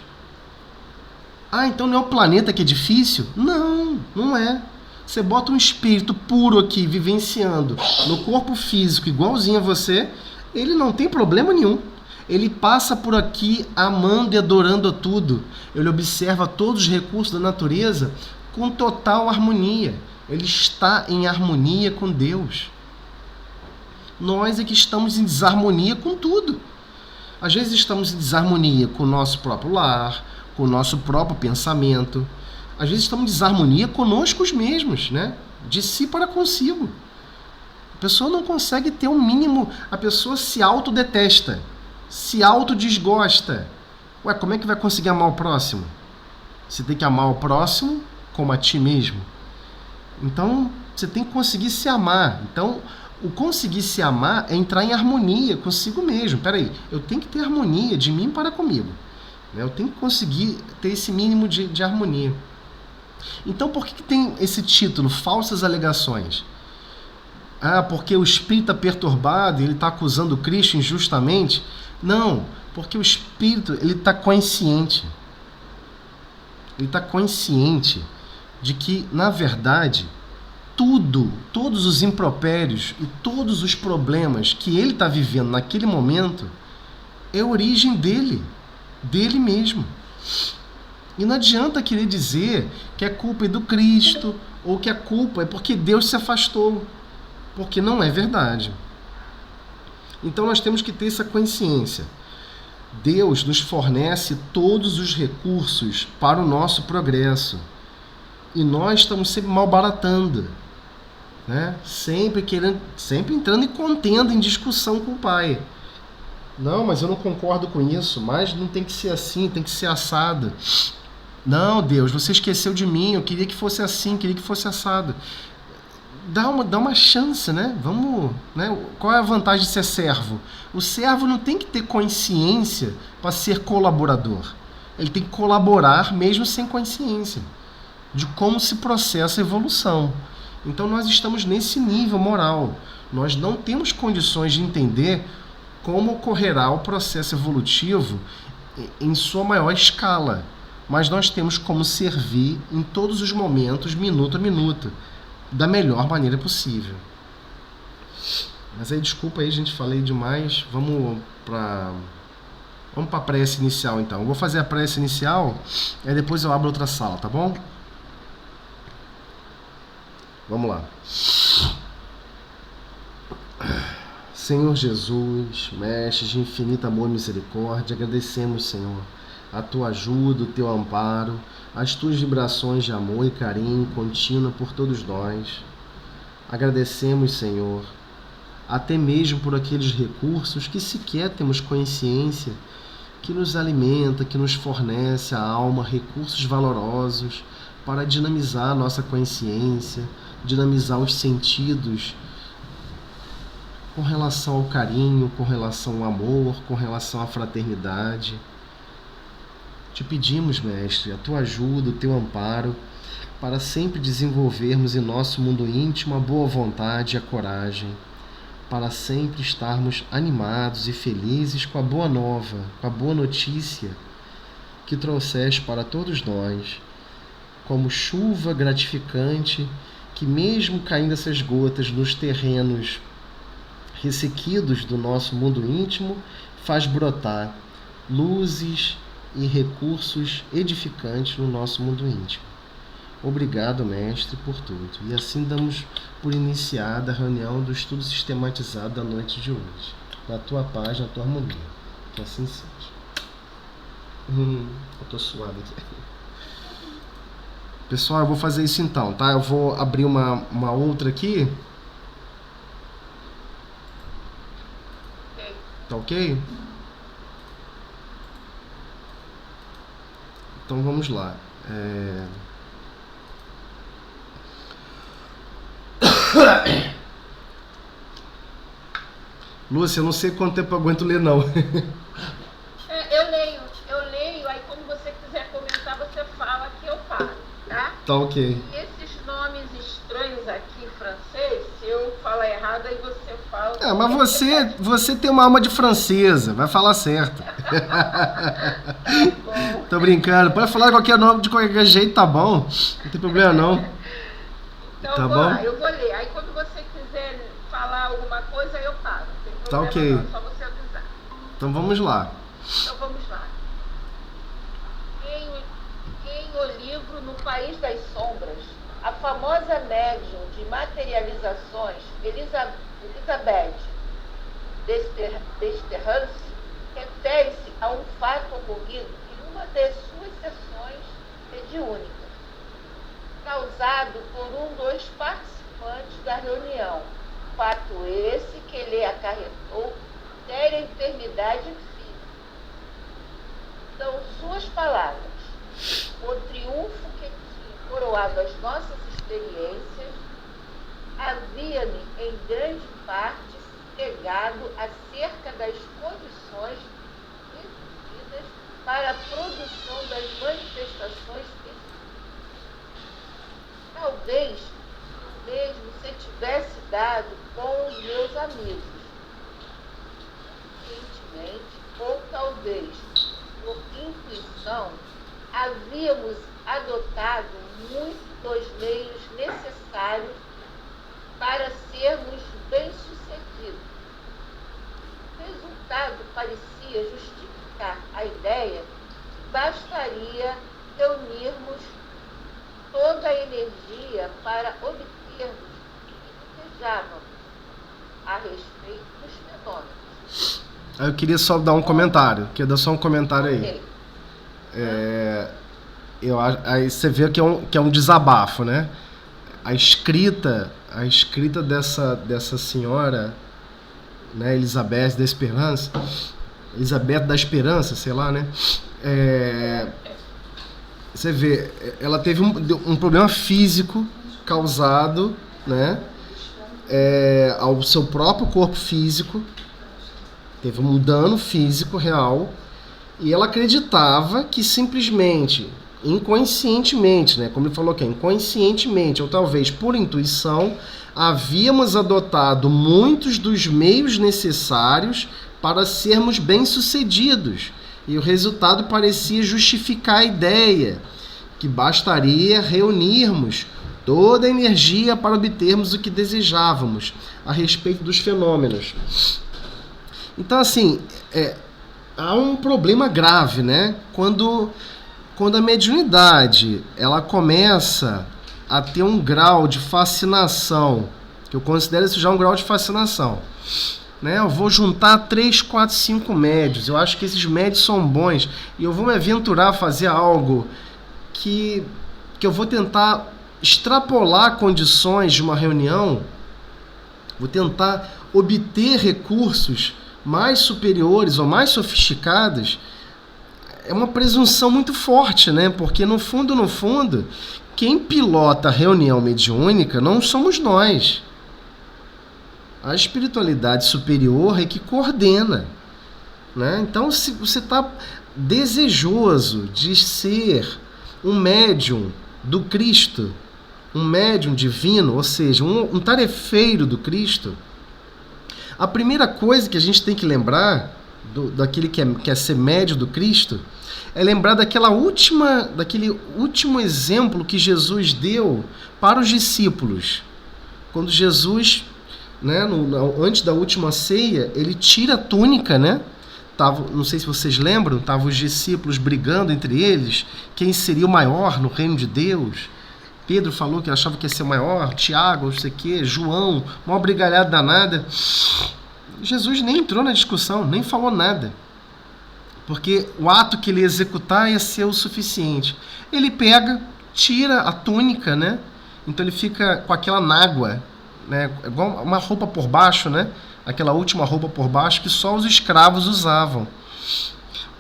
Ah, então não é o planeta que é difícil? Não, não é. Você bota um espírito puro aqui, vivenciando no corpo físico igualzinho a você, ele não tem problema nenhum. Ele passa por aqui amando e adorando a tudo. Ele observa todos os recursos da natureza com total harmonia. Ele está em harmonia com Deus. Nós é que estamos em desarmonia com tudo. Às vezes estamos em desarmonia com o nosso próprio lar, com o nosso próprio pensamento. Às vezes estamos em desarmonia conosco mesmos, né? De si para consigo. A pessoa não consegue ter um mínimo... A pessoa se autodetesta, se autodesgosta. Ué, como é que vai conseguir amar o próximo? Você tem que amar o próximo como a ti mesmo. Então, você tem que conseguir se amar. Então, o conseguir se amar é entrar em harmonia consigo mesmo. Peraí, eu tenho que ter harmonia de mim para comigo. Eu tenho que conseguir ter esse mínimo de harmonia. Então, por que tem esse título, Falsas Alegações? Ah, porque o espírito está perturbado e ele está acusando o Cristo injustamente? Não, porque o espírito ele está consciente. Ele está consciente de que, na verdade, todos os impropérios e todos os problemas que ele está vivendo naquele momento é a origem dele mesmo. E não adianta querer dizer que a culpa é do Cristo ou que a culpa é porque Deus se afastou, porque não é verdade. Então nós temos que ter essa consciência. Deus nos fornece todos os recursos para o nosso progresso. E nós estamos sempre malbaratando, né? Sempre entrando em contenda, em discussão com o Pai. Não, mas eu não concordo com isso, mas não tem que ser assim, tem que ser assado. Não, Deus, você esqueceu de mim, eu queria que fosse assim, queria que fosse assado. Dá uma chance, né? Vamos, né? Qual é a vantagem de ser servo? O servo não tem que ter consciência para ser colaborador. Ele tem que colaborar mesmo sem consciência de como se processa a evolução. Então nós estamos nesse nível moral. Nós não temos condições de entender como ocorrerá o processo evolutivo em sua maior escala. Mas nós temos como servir em todos os momentos, minuto a minuto, da melhor maneira possível. Mas aí, desculpa aí, gente, falei demais. Vamos para a prece inicial, então. Eu vou fazer a prece inicial e depois eu abro outra sala, tá bom? Vamos lá. Senhor Jesus, Mestre de infinito amor e misericórdia, agradecemos, Senhor, a Tua ajuda, o Teu amparo, as Tuas vibrações de amor e carinho contínuo por todos nós. Agradecemos, Senhor, até mesmo por aqueles recursos que sequer temos consciência, que nos alimenta, que nos fornece a alma recursos valorosos para dinamizar a nossa consciência, dinamizar os sentidos com relação ao carinho, com relação ao amor, com relação à fraternidade. Te pedimos, Mestre, a Tua ajuda, o Teu amparo, para sempre desenvolvermos em nosso mundo íntimo a boa vontade e a coragem, para sempre estarmos animados e felizes com a boa nova, com a boa notícia que trouxeste para todos nós, como chuva gratificante que, mesmo caindo essas gotas nos terrenos ressequidos do nosso mundo íntimo, faz brotar luzes e recursos edificantes no nosso mundo íntimo. Obrigado, Mestre, por tudo. E assim damos por iniciada a reunião do estudo sistematizado da noite de hoje. Na Tua paz, na Tua harmonia. Que assim seja. Eu tô suado aqui. Pessoal, eu vou fazer isso então, tá? Eu vou abrir uma outra aqui. Tá ok? Então vamos lá. Lúcia, eu não sei quanto tempo eu aguento ler, não.
Eu leio, aí quando você quiser comentar, você fala que eu paro, tá?
Tá ok.
E esses nomes estranhos aqui em francês, se eu falar errado, aí você fala...
Mas você tem uma alma de francesa, vai falar certo.
Bom.
Tô brincando, pode falar qualquer nome de qualquer jeito, tá bom. Não tem problema não.
Então,
tá bom?
Eu vou ler. Aí quando você quiser falar alguma coisa, eu paro. Não tem
Tá ok.
não, só você avisar.
Então vamos lá.
Então vamos lá. Em O Livro No País das Sombras, a famosa médium de materializações Elizabeth Desterrance refere-se a um fato ocorrido em uma das suas sessões mediúnicas, causado por um dos participantes da reunião, fato esse que lhe acarretou séria enfermidade física. São suas palavras: o triunfo que tinha coroado as nossas experiências havia-me em grande parte cegado acerca das condições exigidas para a produção das manifestações específicas. Talvez mesmo se tivesse dado com os meus amigos, conscientemente, ou talvez por intuição, havíamos adotado muitos dos meios necessários para sermos bem-sucedidos. O resultado parecia justificar a ideia que bastaria reunirmos toda a energia para obtermos o que desejávamos a respeito dos fenômenos.
Eu queria só dar um comentário. Queria dar só um comentário aí.
Okay.
Aí você vê que é um desabafo, né? A escrita dessa senhora, né, Elizabeth da Esperança, sei lá, né? você vê, ela teve um problema físico causado, né, ao seu próprio corpo físico, teve um dano físico real, e ela acreditava que simplesmente, inconscientemente, né, como ele falou aqui, inconscientemente, ou talvez por intuição, havíamos adotado muitos dos meios necessários para sermos bem-sucedidos, e o resultado parecia justificar a ideia que bastaria reunirmos toda a energia para obtermos o que desejávamos a respeito dos fenômenos. Então, assim, há um problema grave, né? Quando a mediunidade ela começa a ter um grau de fascinação, que eu considero isso já um grau de fascinação, né? Eu vou juntar 3, 4, 5 médios, eu acho que esses médios são bons, e eu vou me aventurar a fazer algo que eu vou tentar extrapolar condições de uma reunião, vou tentar obter recursos mais superiores ou mais sofisticados. É uma presunção muito forte, né? Porque no fundo, quem pilota a reunião mediúnica não somos nós. A espiritualidade superior é que coordena, né? Então, se você está desejoso de ser um médium do Cristo, um médium divino, ou seja, um tarefeiro do Cristo, a primeira coisa que a gente tem que lembrar daquele que quer ser médium do Cristo é lembrar daquele último exemplo que Jesus deu para os discípulos. Quando Jesus, né, antes da última ceia, ele tira a túnica, né? Não sei se vocês lembram, estavam os discípulos brigando entre eles, quem seria o maior no reino de Deus. Pedro falou que achava que ia ser o maior, Tiago, não sei o quê, João, maior brigalhada danada. Jesus nem entrou na discussão, nem falou nada, porque o ato que ele ia executar ia ser o suficiente. Ele pega, tira a túnica, né? Então ele fica com aquela nágua, né? Igual uma roupa por baixo, né? Aquela última roupa por baixo que só os escravos usavam.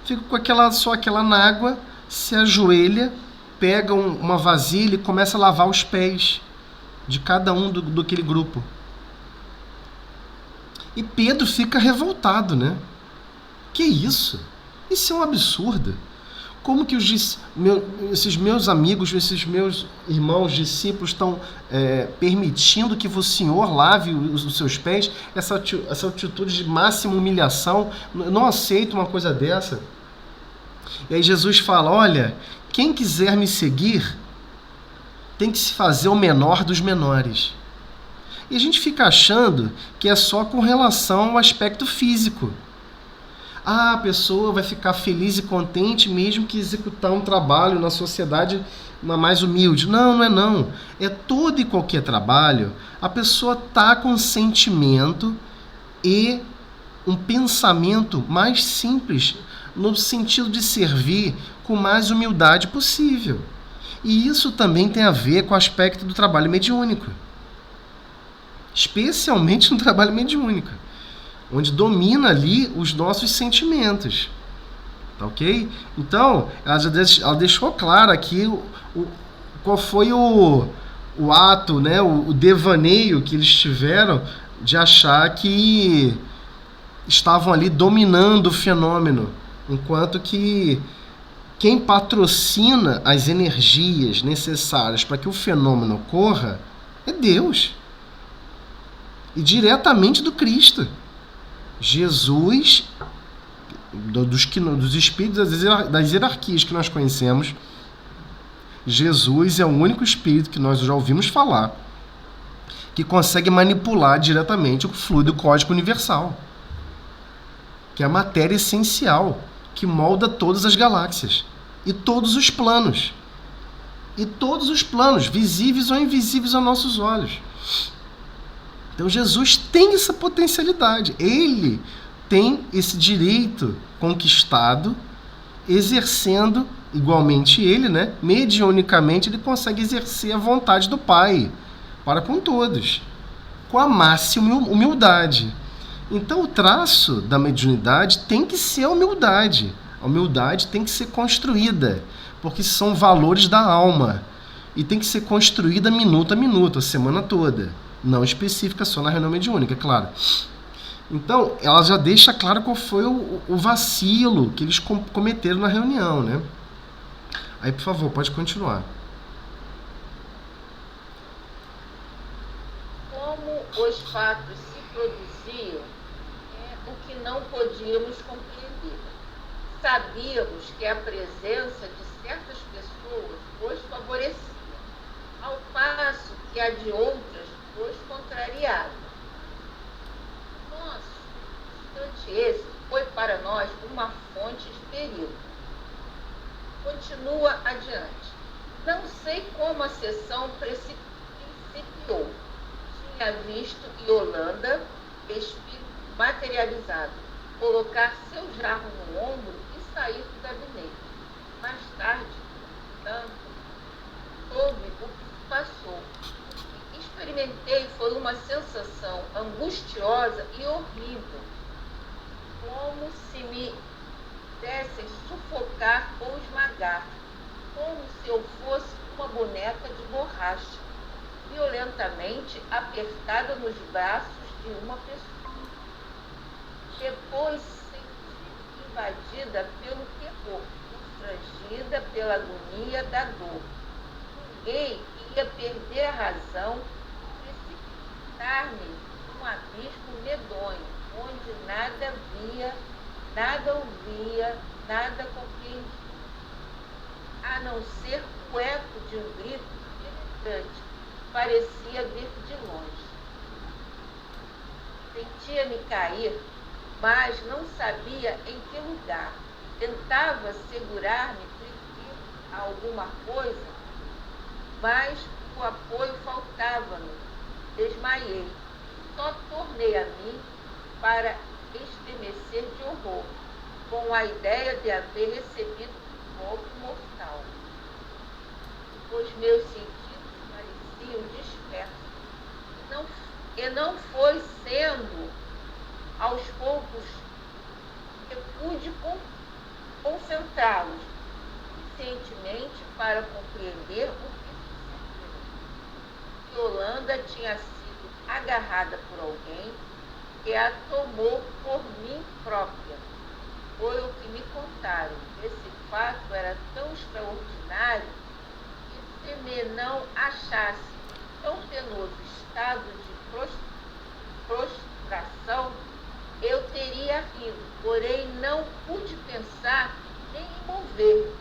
Fica com só aquela nágua, se ajoelha, pega uma vasilha e começa a lavar os pés de cada um daquele grupo. E Pedro fica revoltado, né? Que isso? Isso é um absurdo. Como que esses meus amigos, esses meus irmãos, discípulos estão permitindo que o Senhor lave os seus pés? Essa atitude de máxima humilhação. Eu não aceito uma coisa dessa. E aí Jesus fala, olha, quem quiser me seguir tem que se fazer o menor dos menores. E a gente fica achando que é só com relação ao aspecto físico. A pessoa vai ficar feliz e contente mesmo que executar um trabalho na sociedade mais humilde. Não é não. É todo e qualquer trabalho. A pessoa está com um sentimento e um pensamento mais simples, no sentido de servir com mais humildade possível. E isso também tem a ver com o aspecto do trabalho mediúnico. Especialmente no trabalho mediúnico, onde domina ali os nossos sentimentos, tá ok? Então, ela deixou claro aqui qual foi o ato, né, o devaneio que eles tiveram de achar que estavam ali dominando o fenômeno, enquanto que quem patrocina as energias necessárias para que o fenômeno ocorra é Deus. E diretamente do Cristo. Jesus, dos espíritos das hierarquias que nós conhecemos, Jesus é o único espírito que nós já ouvimos falar que consegue manipular diretamente o fluido cósmico universal, que é a matéria essencial que molda todas as galáxias e todos os planos. E todos os planos, visíveis ou invisíveis aos nossos olhos. Então Jesus tem essa potencialidade, ele tem esse direito conquistado, exercendo igualmente ele, né? Mediunicamente ele consegue exercer a vontade do Pai para com todos, com a máxima humildade. Então o traço da mediunidade tem que ser a humildade. A humildade tem que ser construída, porque são valores da alma e tem que ser construída minuto a minuto, a semana toda, não específica só na reunião mediúnica, é claro. Então, ela já deixa claro qual foi o vacilo que eles cometeram na reunião, né? Aí, por favor, pode continuar.
Como os fatos se produziam, o que não podíamos compreender. Sabíamos que a presença de certas pessoas os favorecia, ao passo que a de outras os contrariava. Esse foi para nós uma fonte de perigo. Continua adiante. Não sei como a sessão principiou. Tinha visto Yolanda, espírito materializado, colocar seu jarro no ombro e sair do gabinete. Mais tarde, soube o que se passou. O que experimentei foi uma sensação angustiosa e horrível, como se me dessem sufocar ou esmagar, como se eu fosse uma boneca de borracha, violentamente apertada nos braços de uma pessoa. Depois senti invadida pelo terror, constrangida pela agonia da dor. Julguei que ia perder a razão e precipitar-me num abismo medonho, onde nada via, nada ouvia, nada compreendia, a não ser o eco de um grito penetrante, parecia vir de longe. Sentia-me cair, mas não sabia em que lugar. Tentava segurar-me a alguma coisa, mas o apoio faltava-me. Desmaiei. Só tornei a mim para estremecer de horror, com a ideia de haver recebido um golpe mortal. Os meus sentidos pareciam dispersos, e não foi sendo aos poucos que pude concentrá-los suficientemente para compreender o que sucedeu. Yolanda tinha sido agarrada por alguém que a tomou por mim própria. Foi o que me contaram. Esse fato era tão extraordinário que, se me não achasse tão penoso estado de prostração, eu teria rido, porém não pude pensar nem em mover.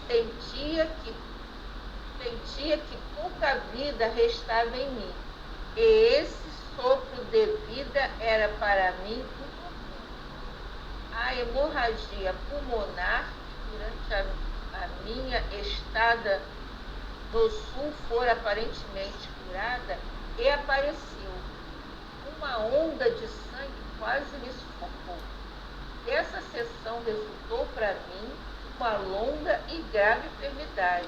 Sentia que pouca vida restava em mim, e esse sopro de vida era para mim a hemorragia pulmonar, durante a minha estada no sul, fora aparentemente curada, e apareceu. Uma onda de sangue quase me sufocou. Essa sessão resultou para mim uma longa e grave enfermidade,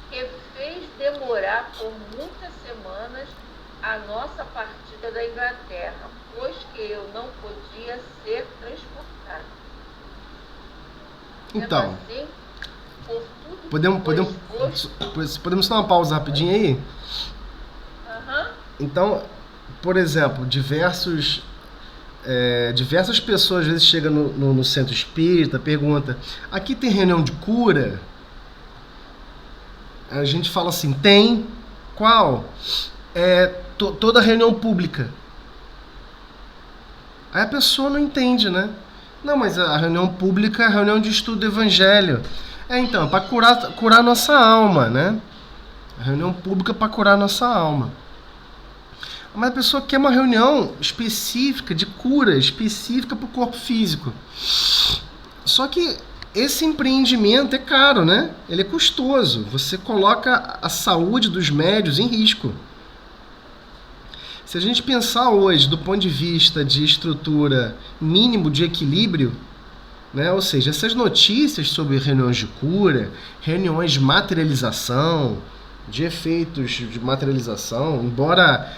que fez demorar por muitas semanas a nossa partida da Inglaterra, pois que eu não podia ser transportado.
Então,
assim, por tudo
podemos dar uma pausa rapidinho aí?
Uhum.
Então, por exemplo, diversas pessoas às vezes chegam no centro espírita, pergunta: aqui tem reunião de cura? A gente fala assim: tem. Qual? Toda reunião pública. Aí a pessoa não entende, né? Não, mas a reunião pública é a reunião de estudo do evangelho. Então, é para curar nossa alma, né? A reunião pública é para curar nossa alma. Mas a pessoa quer uma reunião específica, de cura, específica para o corpo físico. Só que esse empreendimento é caro, né? Ele é custoso. Você coloca a saúde dos médios em risco. Se a gente pensar hoje do ponto de vista de estrutura mínimo de equilíbrio, né? Ou seja, essas notícias sobre reuniões de cura, reuniões de materialização, de efeitos de materialização, embora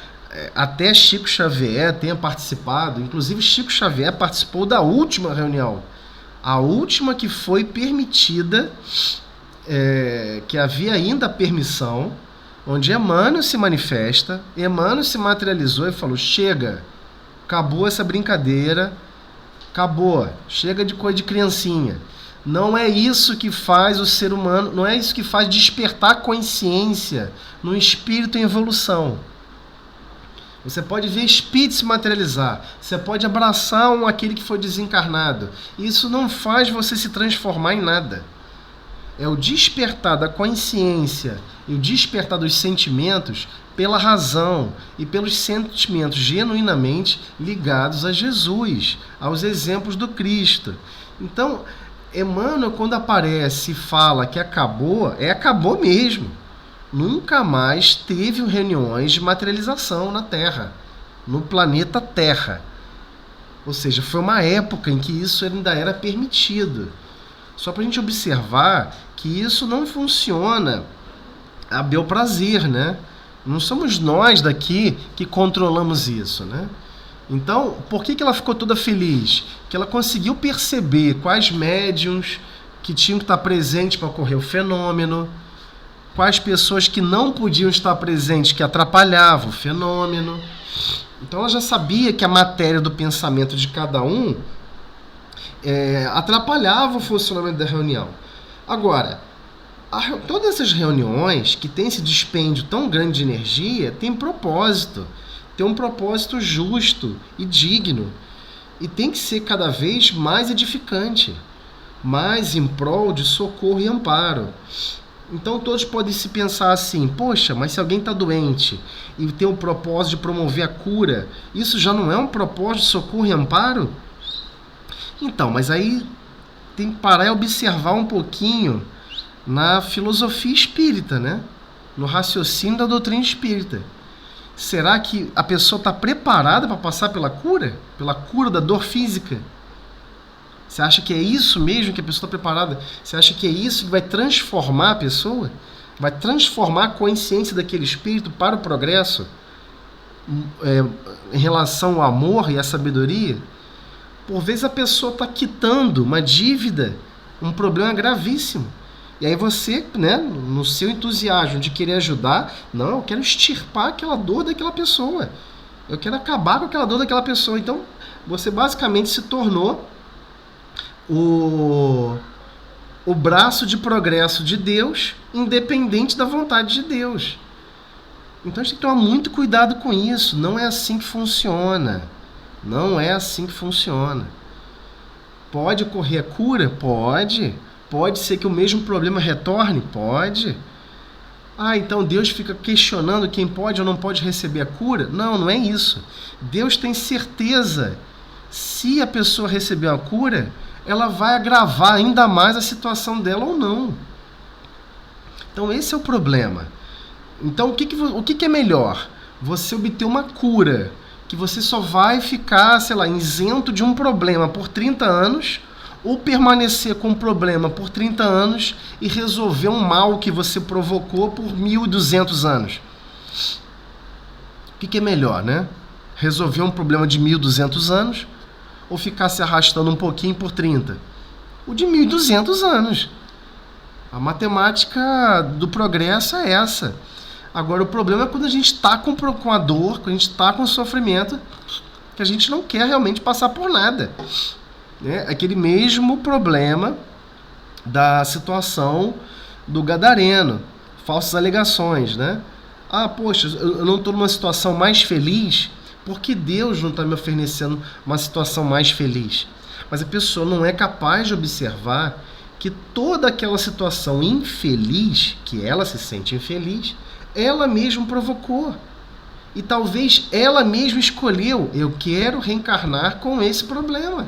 até Chico Xavier tenha participado, inclusive Chico Xavier participou da última reunião, a última que foi permitida que havia ainda a permissão, onde Emmanuel se manifesta, Emmanuel se materializou e falou: chega, acabou essa brincadeira, acabou, chega de coisa de criancinha. Não é isso que faz o ser humano, não é isso que faz despertar consciência no espírito em evolução. Você pode ver espírito se materializar, você pode abraçar aquele que foi desencarnado. Isso não faz você se transformar em nada. É o despertar da consciência e o despertar dos sentimentos pela razão e pelos sentimentos genuinamente ligados a Jesus, aos exemplos do Cristo. Então, Emmanuel, quando aparece e fala que acabou, acabou mesmo. Nunca mais teve reuniões de materialização na Terra, no planeta Terra. Ou seja, foi uma época em que isso ainda era permitido. Só para a gente observar que isso não funciona a bel prazer, né? Não somos nós daqui que controlamos isso, né? Então, por que ela ficou toda feliz? Que ela conseguiu perceber quais médiuns que tinham que estar presentes para ocorrer o fenômeno, quais pessoas que não podiam estar presentes, que atrapalhavam o fenômeno. Então ela já sabia que a matéria do pensamento de cada um atrapalhava o funcionamento da reunião. Agora, todas essas reuniões que têm esse dispêndio tão grande de energia têm propósito, tem um propósito justo e digno, e tem que ser cada vez mais edificante, mais em prol de socorro e amparo. Então todos podem se pensar assim: poxa, mas se alguém está doente e tem o propósito de promover a cura, isso já não é um propósito de socorro e amparo? Então, mas aí tem que parar e observar um pouquinho na filosofia espírita, né? No raciocínio da doutrina espírita. Será que a pessoa está preparada para passar pela cura da dor física? Você acha que é isso mesmo que a pessoa está preparada? Você acha que é isso que vai transformar a pessoa? Vai transformar a consciência daquele espírito para o progresso? Em relação ao amor e à sabedoria? Por vezes a pessoa está quitando uma dívida, um problema gravíssimo. E aí você, né, no seu entusiasmo de querer ajudar, não, eu quero extirpar aquela dor daquela pessoa. Eu quero acabar com aquela dor daquela pessoa. Então, você basicamente se tornou o braço de progresso de Deus, independente da vontade de Deus. Então a gente tem que tomar muito cuidado com isso. Não é assim que funciona. Não é assim que funciona. Pode ocorrer a cura? Pode. Pode ser que o mesmo problema retorne? Pode. Então Deus fica questionando quem pode ou não pode receber a cura? Não, não é isso. Deus tem certeza. Se a pessoa receber a cura, ela vai agravar ainda mais a situação dela ou não. Então esse é o problema. Então o que é melhor? Você obter uma cura que você só vai ficar, isento de um problema por 30 anos, ou permanecer com um problema por 30 anos e resolver um mal que você provocou por 1.200 anos. O que é melhor, né? Resolver um problema de 1.200 anos ou ficar se arrastando um pouquinho por 30? O de 1.200 anos. A matemática do progresso é essa. Agora, o problema é quando a gente está com a dor, quando a gente está com o sofrimento, que a gente não quer realmente passar por nada. Né? Aquele mesmo problema da situação do gadareno, falsas alegações, né? Poxa, eu não estou numa situação mais feliz, porque Deus não está me oferecendo uma situação mais feliz. Mas a pessoa não é capaz de observar que toda aquela situação infeliz, que ela se sente infeliz, ela mesma provocou. E talvez ela mesma escolheu: eu quero reencarnar com esse problema.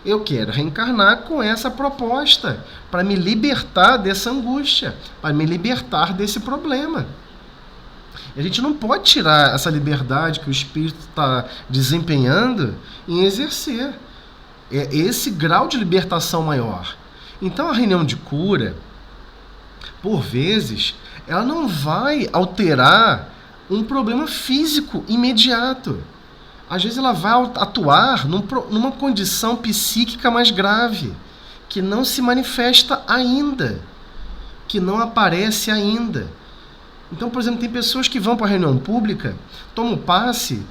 Eu quero reencarnar com essa proposta para me libertar dessa angústia, para me libertar desse problema. E a gente não pode tirar essa liberdade que o espírito está desempenhando em exercer. É esse grau de libertação maior. Então a reunião de cura, por vezes, ela não vai alterar um problema físico imediato. Às vezes ela vai atuar numa condição psíquica mais grave, que não se manifesta ainda. que não aparece ainda. Então, por exemplo, tem pessoas que vão para a reunião pública, tomam o passe,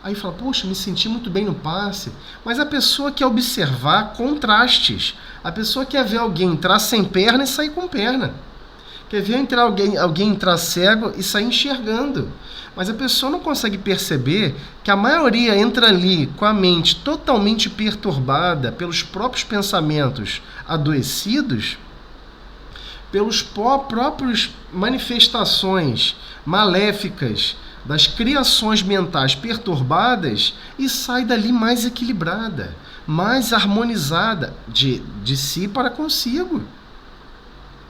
aí fala, poxa, me senti muito bem no passe. Mas a pessoa quer observar contrastes. A pessoa quer ver alguém entrar sem perna e sair com perna. Quer ver alguém entrar cego e sair enxergando. Mas a pessoa não consegue perceber que a maioria entra ali com a mente totalmente perturbada pelos próprios pensamentos adoecidos, pelos próprios manifestações maléficas das criações mentais perturbadas e sai dali mais equilibrada, mais harmonizada de si para consigo.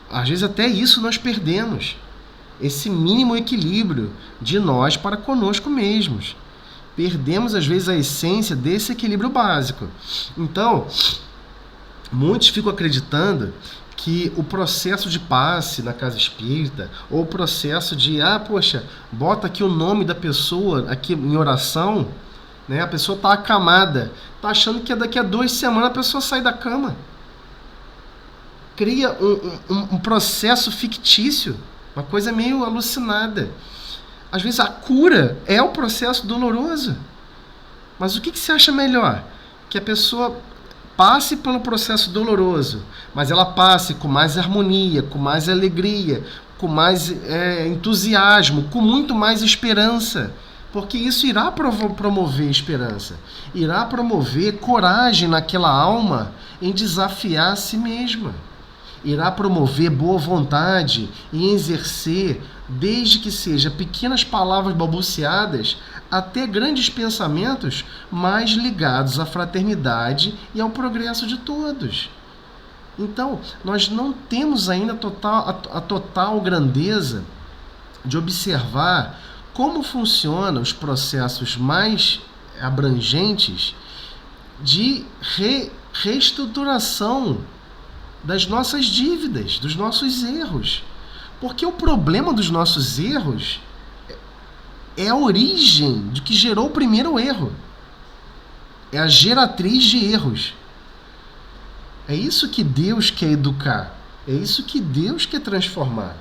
Às vezes até isso nós perdemos, esse mínimo equilíbrio de nós para conosco mesmos. Perdemos às vezes a essência desse equilíbrio básico. Então, muitos ficam acreditando que o processo de passe na casa espírita, ou o processo de, poxa, bota aqui o nome da pessoa aqui em oração, né? A pessoa está acamada, está achando que daqui a 2 semanas a pessoa sai da cama. Cria um processo fictício, uma coisa meio alucinada. Às vezes a cura é o processo doloroso. Mas o que você acha melhor? Que a pessoa passe pelo processo doloroso, mas ela passe com mais harmonia, com mais alegria, com mais entusiasmo, com muito mais esperança, porque isso irá promover esperança, irá promover coragem naquela alma em desafiar a si mesma, irá promover boa vontade em exercer, desde que seja pequenas palavras balbuciadas até grandes pensamentos mais ligados à fraternidade e ao progresso de todos. Então, nós não temos ainda a total grandeza de observar como funcionam os processos mais abrangentes de reestruturação das nossas dívidas, dos nossos erros. Porque o problema dos nossos erros é a origem de que gerou o primeiro erro. É a geratriz de erros. É isso que Deus quer educar. É isso que Deus quer transformar.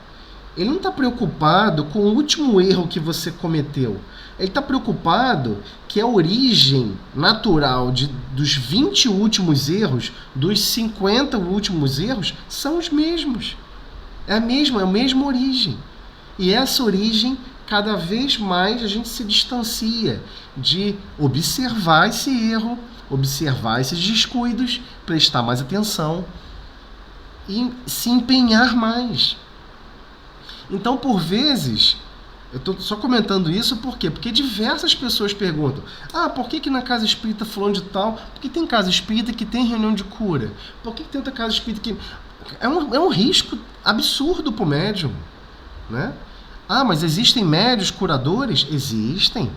Ele não está preocupado com o último erro que você cometeu. Ele está preocupado que a origem natural dos 20 últimos erros, dos 50 últimos erros, são os mesmos. É a mesma origem. E essa origem, cada vez mais a gente se distancia de observar esse erro, observar esses descuidos, prestar mais atenção e se empenhar mais. Então, por vezes, eu estou só comentando isso por quê? Porque diversas pessoas perguntam, por que na casa espírita fulano de tal? Por que tem casa espírita que tem reunião de cura? Por que tem outra casa espírita que... É um risco absurdo para o médium, né? Mas existem médios curadores? Existem.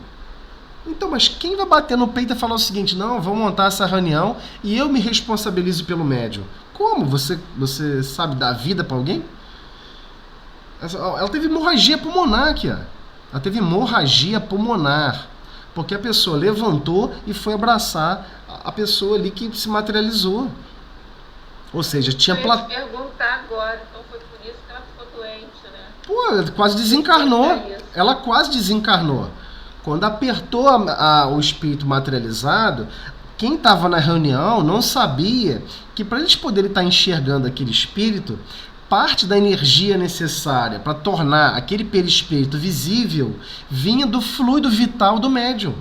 Então, mas quem vai bater no peito e falar o seguinte, não, vamos montar essa reunião e eu me responsabilizo pelo médium? Como? Você sabe dar vida para alguém? Ela teve hemorragia pulmonar aqui, ó. Ela teve hemorragia pulmonar, porque a pessoa levantou e foi abraçar a pessoa ali que se materializou. Ou seja, tinha...
Eu ia te perguntar agora, então foi por isso que ela ficou doente, né?
Pô, ela quase desencarnou. Ela quase desencarnou. Quando apertou o espírito materializado, quem estava na reunião não sabia que para eles poderem estar enxergando aquele espírito, parte da energia necessária para tornar aquele perispírito visível vinha do fluido vital do médium.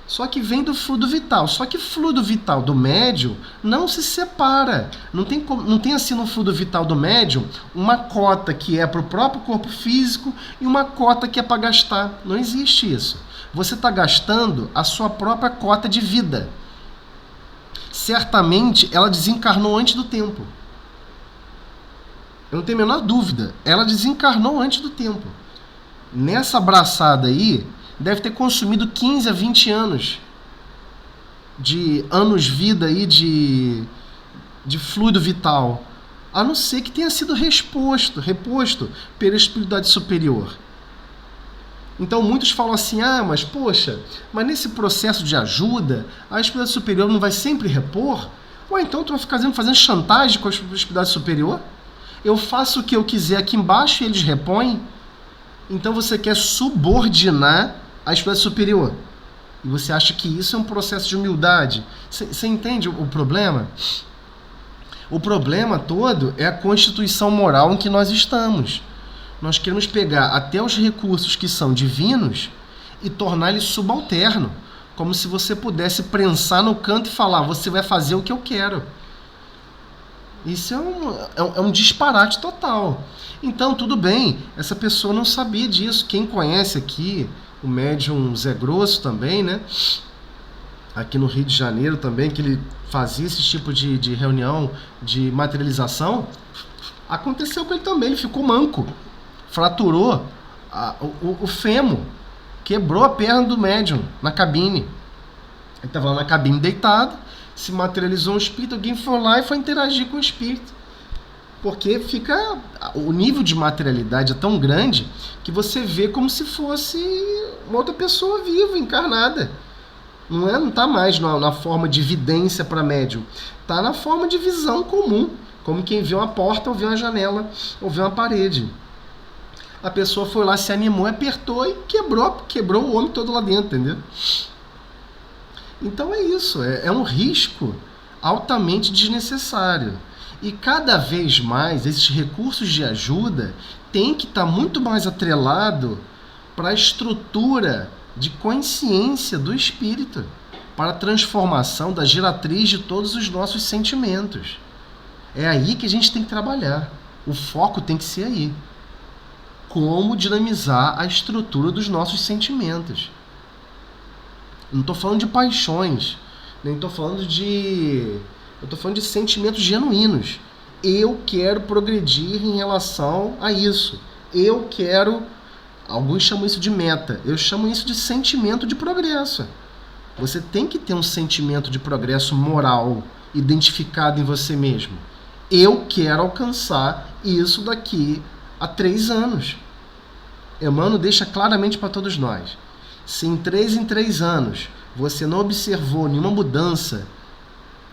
Só que vem do fluido vital. Só que o fluido vital do médium não se separa. Não tem assim no fluido vital do médium uma cota que é para o próprio corpo físico e uma cota que é para gastar. Não existe isso. Você está gastando a sua própria cota de vida. Certamente ela desencarnou antes do tempo. Eu não tenho a menor dúvida. Ela desencarnou antes do tempo. Nessa abraçada aí, deve ter consumido 15 a 20 anos de anos-vida aí de fluido vital. A não ser que tenha sido reposto pela espiritualidade superior. Então muitos falam assim, mas poxa, mas nesse processo de ajuda, a espiritualidade superior não vai sempre repor? Então tu vai ficar fazendo chantagem com a espiritualidade superior? Eu faço o que eu quiser aqui embaixo e eles repõem. Então você quer subordinar a espécie superior. E você acha que isso é um processo de humildade. Você entende o problema? O problema todo é a constituição moral em que nós estamos. Nós queremos pegar até os recursos que são divinos e tornar ele subalterno. Como se você pudesse prensar no canto e falar, você vai fazer o que eu quero. Isso é um disparate total. Então, tudo bem, essa pessoa não sabia disso. Quem conhece aqui, o médium Zé Grosso também, né? Aqui no Rio de Janeiro também, que ele fazia esse tipo de reunião de materialização, aconteceu com ele também, ele ficou manco, fraturou o fêmur, quebrou a perna do médium na cabine. Ele estava lá na cabine deitado, se materializou um espírito, alguém foi lá e foi interagir com o espírito. Porque o nível de materialidade é tão grande que você vê como se fosse uma outra pessoa viva, encarnada. Não está mais na forma de evidência para médium. Está na forma de visão comum, como quem vê uma porta, ou vê uma janela, ou vê uma parede. A pessoa foi lá, se animou, apertou e quebrou o homem todo lá dentro, entendeu? Então é isso, é um risco altamente desnecessário. E cada vez mais esses recursos de ajuda têm que estar muito mais atrelado para a estrutura de consciência do espírito, para a transformação da geratriz de todos os nossos sentimentos. É aí que a gente tem que trabalhar. O foco tem que ser aí. Como dinamizar a estrutura dos nossos sentimentos. Não estou falando de paixões, nem estou falando de... Eu estou falando de sentimentos genuínos. Eu quero progredir em relação a isso. Eu quero... Alguns chamam isso de meta. Eu chamo isso de sentimento de progresso. Você tem que ter um sentimento de progresso moral identificado em você mesmo. Eu quero alcançar isso daqui a 3 anos. Emmanuel deixa claramente para todos nós. Se em 3 anos você não observou nenhuma mudança,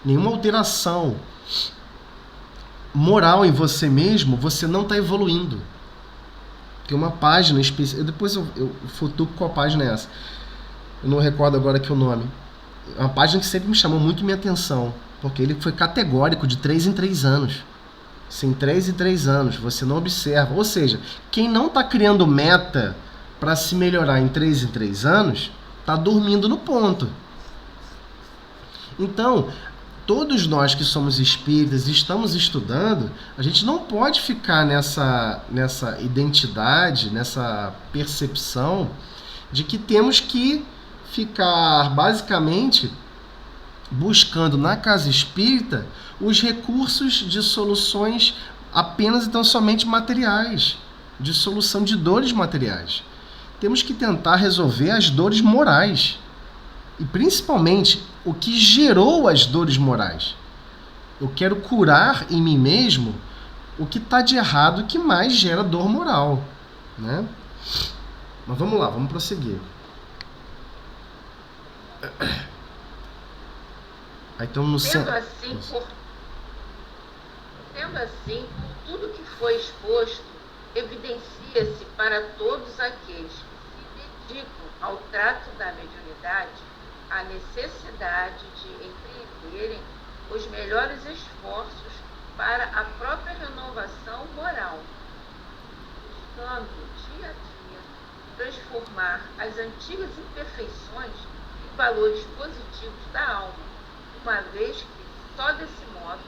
nenhuma alteração moral em você mesmo, você não está evoluindo. Tem uma página específica, depois eu futuco qual página é essa. Eu não recordo agora aqui o nome. É uma página que sempre me chamou muito minha atenção, porque ele foi categórico de 3 em 3 anos. Se em 3 em 3 anos você não observa, ou seja, quem não está criando meta para se melhorar em 3 em 3 anos, está dormindo no ponto. Então, todos nós que somos espíritas e estamos estudando, a gente não pode ficar nessa identidade, nessa percepção de que temos que ficar basicamente buscando na casa espírita os recursos de soluções apenas e tão somente materiais, de solução de dores materiais. Temos que tentar resolver as dores morais. E principalmente o que gerou as dores morais. Eu quero curar em mim mesmo o que está de errado que mais gera dor moral, né? Mas vamos lá, vamos prosseguir. Aí estamos no
Sendo assim, por tudo que foi exposto, evidencia-se para todos aqueles que se dedicam ao trato da mediunidade a necessidade de empreenderem os melhores esforços para a própria renovação moral, buscando dia a dia transformar as antigas imperfeições em valores positivos da alma, uma vez que só desse modo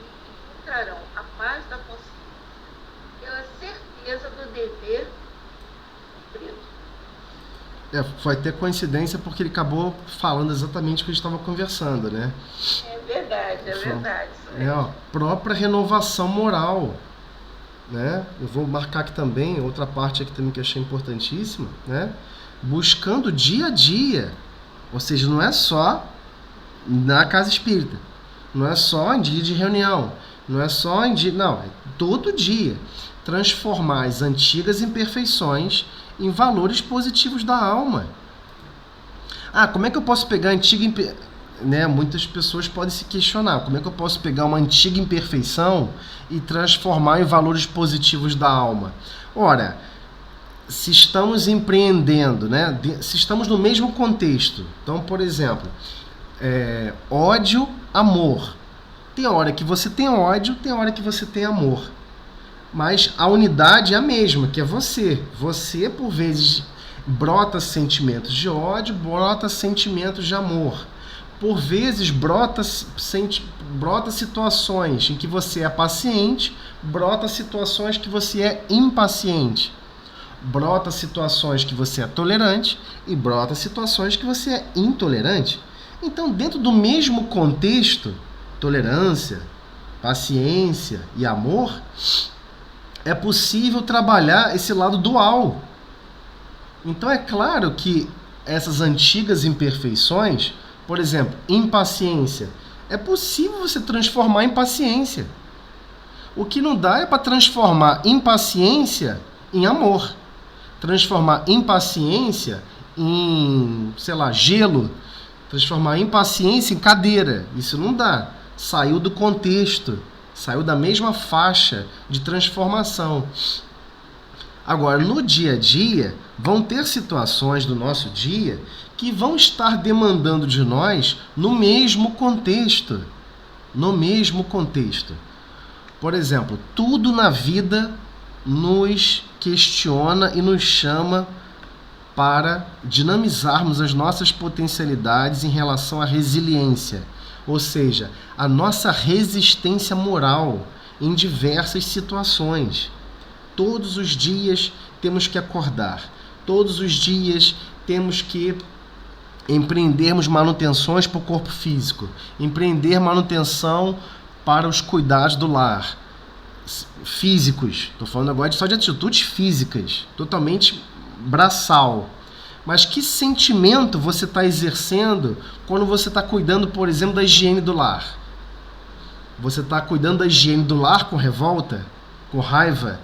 encontrarão a paz da consciência pela certeza do dever cumprido.
Foi até coincidência porque ele acabou falando exatamente o que a gente estava conversando, né?
É verdade.
A própria renovação moral, né? Eu vou marcar aqui também, outra parte aqui também que eu achei importantíssima, né? Buscando dia a dia, ou seja, não é só na casa espírita, não é só em dia de reunião, não é só em dia, não, é todo dia, transformar as antigas imperfeições em valores positivos da alma. Como é que eu posso pegar a antiga né, muitas pessoas podem se questionar, como é que eu posso pegar uma antiga imperfeição e transformar em valores positivos da alma? Ora, se estamos empreendendo, né, se estamos no mesmo contexto, então, por exemplo, ódio, amor. Tem hora que você tem ódio, tem hora que você tem amor. Mas a unidade é a mesma, que é você. Você, por vezes, brota sentimentos de ódio, brota sentimentos de amor. Por vezes, brota situações em que você é paciente, brota situações que você é impaciente. Brota situações que você é tolerante e brota situações que você é intolerante. Então, dentro do mesmo contexto, tolerância, paciência e amor, é possível trabalhar esse lado dual. Então é claro que essas antigas imperfeições, por exemplo, impaciência, é possível você transformar em paciência. O que não dá é para transformar impaciência em amor. Transformar impaciência em, sei lá, gelo. Transformar impaciência em cadeira. Isso não dá. Saiu do contexto. Saiu da mesma faixa de transformação. Agora, no dia a dia, vão ter situações do nosso dia que vão estar demandando de nós no mesmo contexto. No mesmo contexto. Por exemplo, tudo na vida nos questiona e nos chama para dinamizarmos as nossas potencialidades em relação à resiliência. Ou seja, a nossa resistência moral em diversas situações. Todos os dias temos que acordar. Todos os dias temos que empreendermos manutenções para o corpo físico. Empreender manutenção para os cuidados do lar. Físicos. Estou falando agora só de atitudes físicas. Totalmente braçal. Mas que sentimento você está exercendo quando você está cuidando, por exemplo, da higiene do lar? Você está cuidando da higiene do lar com revolta? Com raiva?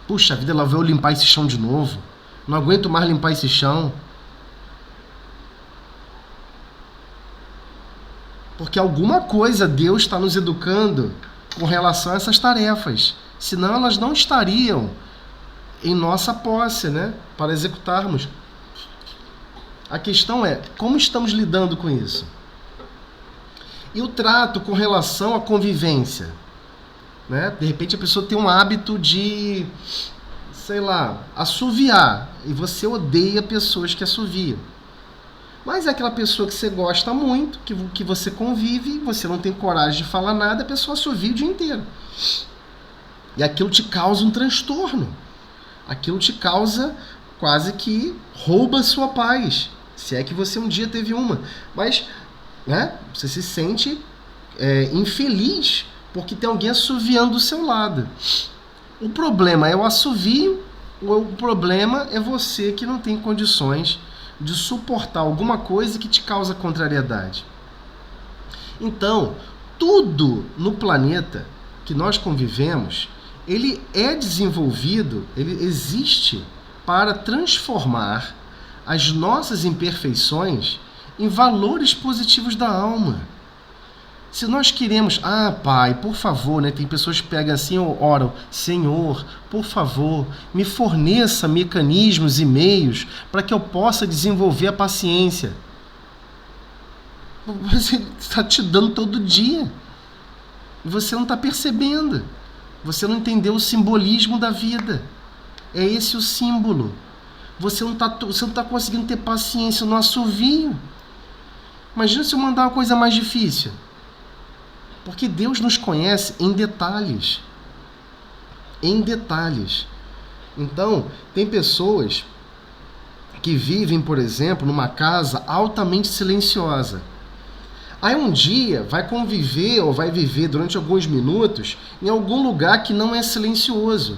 Puxa vida, lá vou eu limpar esse chão de novo. Não aguento mais limpar esse chão. Porque alguma coisa Deus está nos educando com relação a essas tarefas. Senão elas não estariam em nossa posse, né? Para executarmos. A questão é, como estamos lidando com isso? E o trato com relação à convivência? Né? De repente a pessoa tem um hábito de, sei lá, assoviar. E você odeia pessoas que assoviam. Mas é aquela pessoa que você gosta muito, que você convive, você não tem coragem de falar nada, a pessoa assovia o dia inteiro. E aquilo te causa um transtorno. Aquilo te causa quase que rouba a sua paz. Se é que você um dia teve uma. Mas, né, você se sente infeliz porque tem alguém assoviando do seu lado. O problema é o assovio ou o problema é você que não tem condições de suportar alguma coisa que te causa contrariedade. Então, tudo no planeta que nós convivemos, ele é desenvolvido, ele existe para transformar as nossas imperfeições em valores positivos da alma. Se nós queremos, Pai, por favor, né? Tem pessoas que pegam assim, oram, Senhor, por favor, me forneça mecanismos e meios para que eu possa desenvolver a paciência. Você está te dando todo dia. E você não está percebendo. Você não entendeu o simbolismo da vida. É esse o símbolo. Você não está conseguindo ter paciência no assovio. Imagina se eu mandar uma coisa mais difícil. Porque Deus nos conhece em detalhes. Em detalhes. Então, tem pessoas que vivem, por exemplo, numa casa altamente silenciosa. Aí um dia vai conviver ou vai viver durante alguns minutos em algum lugar que não é silencioso.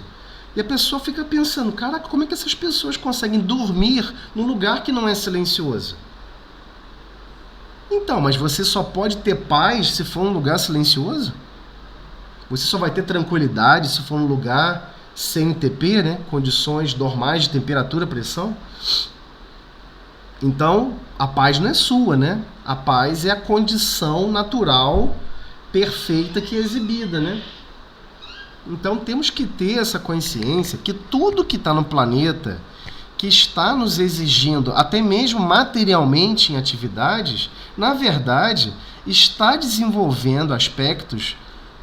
E a pessoa fica pensando, caraca, como é que essas pessoas conseguem dormir num lugar que não é silencioso? Então, mas você só pode ter paz se for um lugar silencioso? Você só vai ter tranquilidade se for um lugar sem TP, né? Condições normais de temperatura, pressão? Então, a paz não é sua, né? A paz é a condição natural, perfeita que é exibida, né? Então, temos que ter essa consciência que tudo que está no planeta, que está nos exigindo, até mesmo materialmente em atividades, na verdade, está desenvolvendo aspectos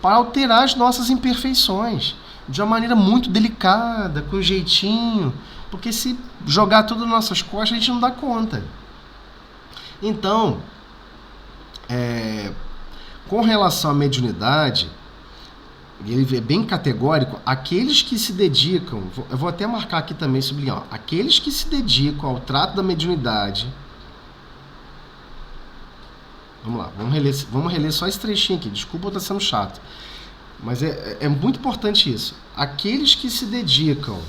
para alterar as nossas imperfeições, de uma maneira muito delicada, com jeitinho, porque se jogar tudo nas nossas costas, a gente não dá conta. Então, com relação à mediunidade, ele é bem categórico, aqueles que se dedicam, eu vou até marcar aqui também, sublinhar, aqueles que se dedicam ao trato da mediunidade, vamos lá, vamos reler só esse trechinho aqui, desculpa eu estar sendo chato, mas é muito importante isso. Aqueles que se dedicam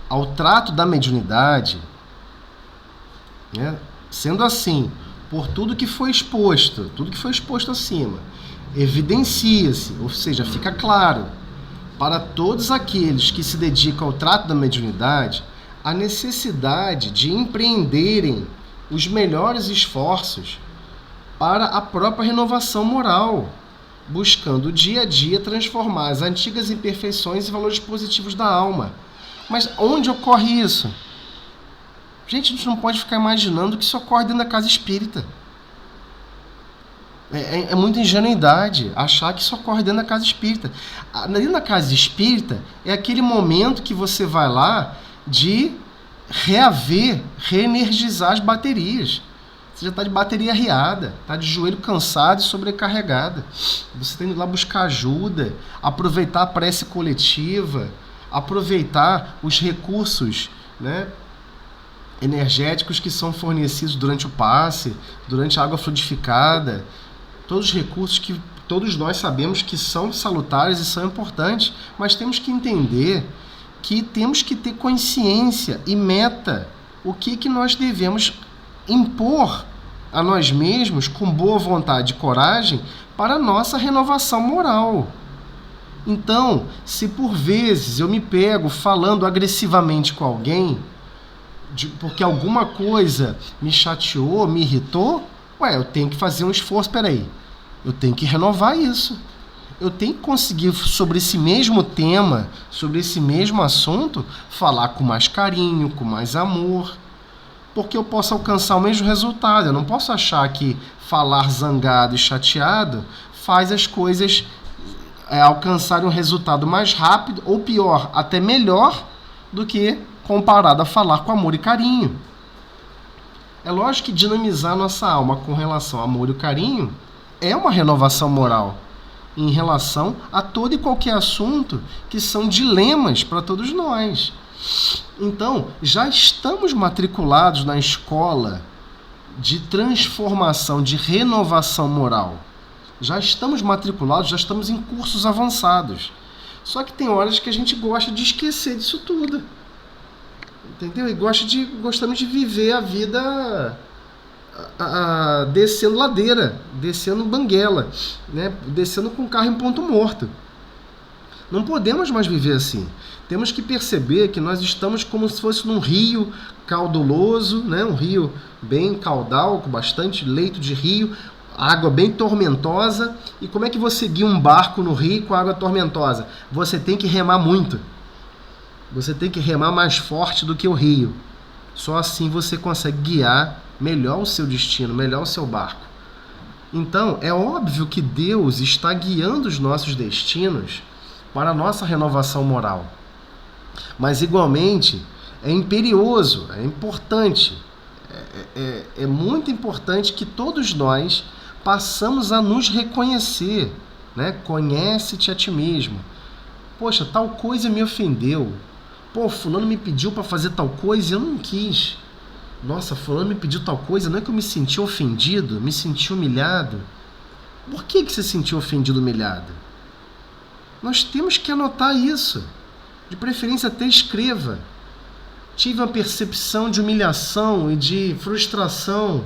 ao trato da mediunidade, né, sendo assim, por tudo que foi exposto acima, evidencia-se, ou seja, fica claro para todos aqueles que se dedicam ao trato da mediunidade a necessidade de empreenderem os melhores esforços para a própria renovação moral, buscando dia a dia transformar as antigas imperfeições em valores positivos da alma. Mas onde ocorre isso? Gente, a gente não pode ficar imaginando que isso ocorre dentro da casa espírita. É muita ingenuidade achar que isso ocorre dentro da casa espírita. Dentro da casa espírita é aquele momento que você vai lá de reenergizar as baterias. Você já está de bateria arriada, está de joelho cansado e sobrecarregada. Você tem que ir lá buscar ajuda, aproveitar a prece coletiva, aproveitar os recursos, né, energéticos que são fornecidos durante o passe, durante a água fluidificada. Todos os recursos que todos nós sabemos que são salutares e são importantes, mas temos que entender que temos que ter consciência e meta, o que nós devemos impor a nós mesmos com boa vontade e coragem para a nossa renovação moral. Então, se por vezes eu me pego falando agressivamente com alguém, porque alguma coisa me chateou, me irritou, eu tenho que fazer um esforço, eu tenho que renovar isso. Eu tenho que conseguir, sobre esse mesmo tema, sobre esse mesmo assunto, falar com mais carinho, com mais amor, porque eu posso alcançar o mesmo resultado. Eu não posso achar que falar zangado e chateado faz as coisas alcançarem um resultado mais rápido, ou pior, até melhor, do que comparado a falar com amor e carinho. É lógico que dinamizar nossa alma com relação ao amor e carinho é uma renovação moral em relação a todo e qualquer assunto que são dilemas para todos nós. Então, já estamos matriculados na escola de transformação, de renovação moral. Já estamos matriculados, já estamos em cursos avançados. Só que tem horas que a gente gosta de esquecer disso tudo. Entendeu? E gostamos de viver a vida descendo ladeira, descendo banguela, né? Descendo com o carro em ponto morto. Não podemos mais viver assim. Temos que perceber que nós estamos como se fosse num rio caudaloso, né? Um rio bem caudal, com bastante leito de rio, água bem tormentosa. E como é que você guia um barco no rio com água tormentosa? Você tem que remar muito. Você tem que remar mais forte do que o rio. Só assim você consegue guiar melhor o seu destino, melhor o seu barco. Então, é óbvio que Deus está guiando os nossos destinos para a nossa renovação moral. Mas, igualmente, é imperioso, é importante, é muito importante que todos nós passamos a nos reconhecer, né? Conhece-te a ti mesmo. Poxa, tal coisa me ofendeu. Pô, fulano me pediu para fazer tal coisa e eu não quis. Nossa, fulano me pediu tal coisa, não é que eu me senti ofendido, me senti humilhado. Por que você se sentiu ofendido, humilhado? Nós temos que anotar isso. De preferência até escreva. Tive uma percepção de humilhação e de frustração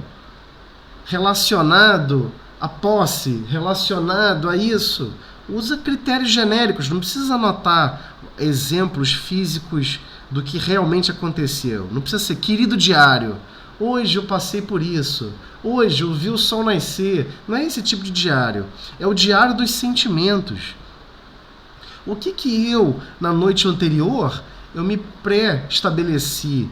relacionado à posse, relacionado a isso. Usa critérios genéricos, não precisa anotar exemplos físicos do que realmente aconteceu. Não precisa ser querido diário. Hoje eu passei por isso. Hoje eu vi o sol nascer. Não é esse tipo de diário. É o diário dos sentimentos. O que eu, na noite anterior, eu me pré-estabeleci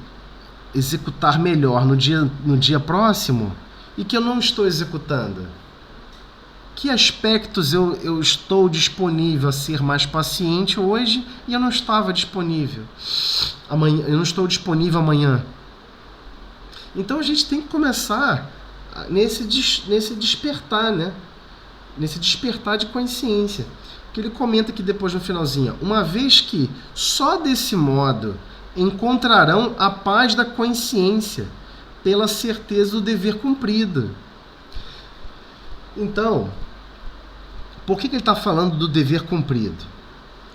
executar melhor no dia próximo e que eu não estou executando? Que aspectos eu estou disponível a ser mais paciente hoje e eu não estava disponível amanhã, eu não estou disponível amanhã? Então a gente tem que começar nesse despertar, né? Nesse despertar de consciência. Que ele comenta aqui depois no finalzinho, uma vez que só desse modo encontrarão a paz da consciência pela certeza do dever cumprido. Então, por que ele está falando do dever cumprido?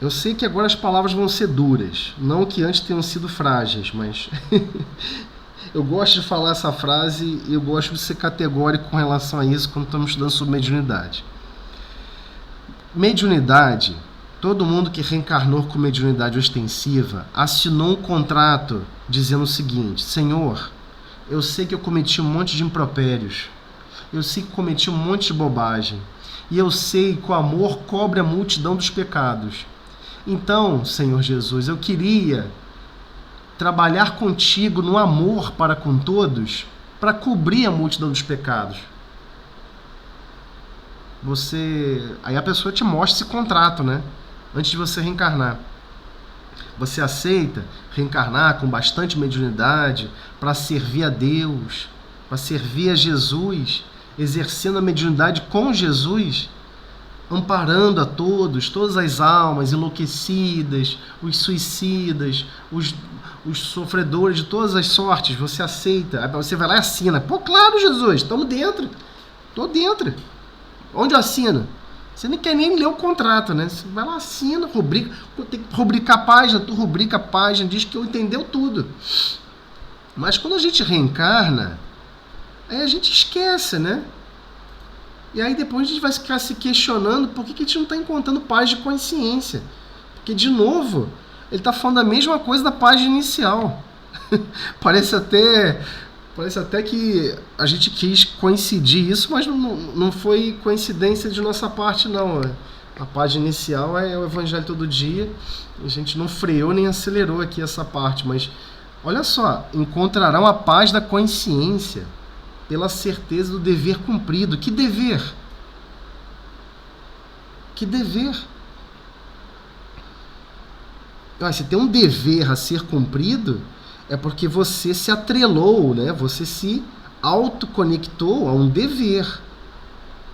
Eu sei que agora as palavras vão ser duras, não que antes tenham sido frágeis, mas eu gosto de falar essa frase e eu gosto de ser categórico com relação a isso quando estamos estudando sobre mediunidade. Mediunidade, todo mundo que reencarnou com mediunidade ostensiva assinou um contrato dizendo o seguinte: Senhor, eu sei que eu cometi um monte de impropérios, eu sei que cometi um monte de bobagem, e eu sei que o amor cobre a multidão dos pecados. Então, Senhor Jesus, eu queria trabalhar contigo no amor para com todos, para cobrir a multidão dos pecados. Aí a pessoa te mostra esse contrato, né? Antes de você reencarnar. Você aceita reencarnar com bastante mediunidade para servir a Deus, para servir a Jesus, exercendo a mediunidade com Jesus, amparando a todas as almas enlouquecidas, os suicidas, os sofredores de todas as sortes. Você aceita, aí você vai lá e assina. Pô, claro, Jesus, estamos dentro. Estou dentro. Onde eu assino? Você não quer nem ler o contrato, né? Você vai lá, assina, rubrica, tem que rubricar a página, tu rubrica a página, diz que eu entendeu tudo. Mas quando a gente reencarna, aí a gente esquece, né? E aí depois a gente vai ficar se questionando por que a gente não está encontrando paz de consciência. Porque, de novo, ele está falando a mesma coisa da página inicial. Parece até que a gente quis coincidir isso, mas não foi coincidência de nossa parte, não. A página inicial é o Evangelho Todo Dia. A gente não freou nem acelerou aqui essa parte, mas olha só, encontrarão a paz da consciência pela certeza do dever cumprido. Que dever? Que dever? Se tem um dever a ser cumprido, é porque você se atrelou, né? Você se autoconectou a um dever.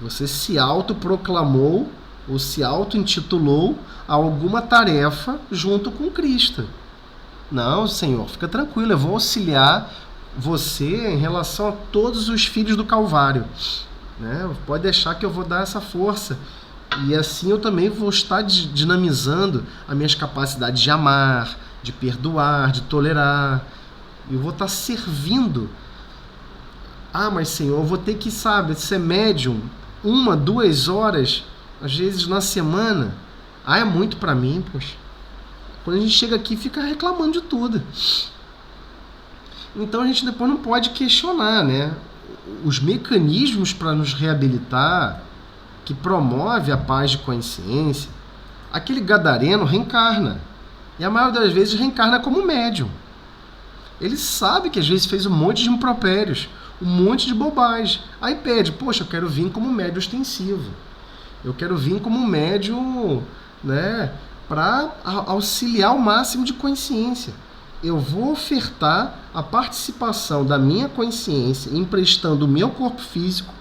Você se autoproclamou ou se auto-intitulou a alguma tarefa junto com Cristo. Não, Senhor, fica tranquilo, eu vou auxiliar você em relação a todos os filhos do Calvário. Né? Pode deixar que eu vou dar essa força. E assim eu também vou estar dinamizando as minhas capacidades de amar, de perdoar, de tolerar. Eu vou estar servindo. Mas Senhor, eu vou ter que, ser médium 1, 2 horas, às vezes na semana. É muito para mim, poxa. Quando a gente chega aqui, fica reclamando de tudo. Então a gente depois não pode questionar, né? Os mecanismos para nos reabilitar, que promove a paz de consciência. Aquele gadareno reencarna. E a maioria das vezes reencarna como médium. Ele sabe que às vezes fez um monte de impropérios, um monte de bobagem. Aí pede, poxa, eu quero vir como médium ostensivo. Eu quero vir como médium, né, para auxiliar o máximo de consciência. Eu vou ofertar a participação da minha consciência, emprestando o meu corpo físico,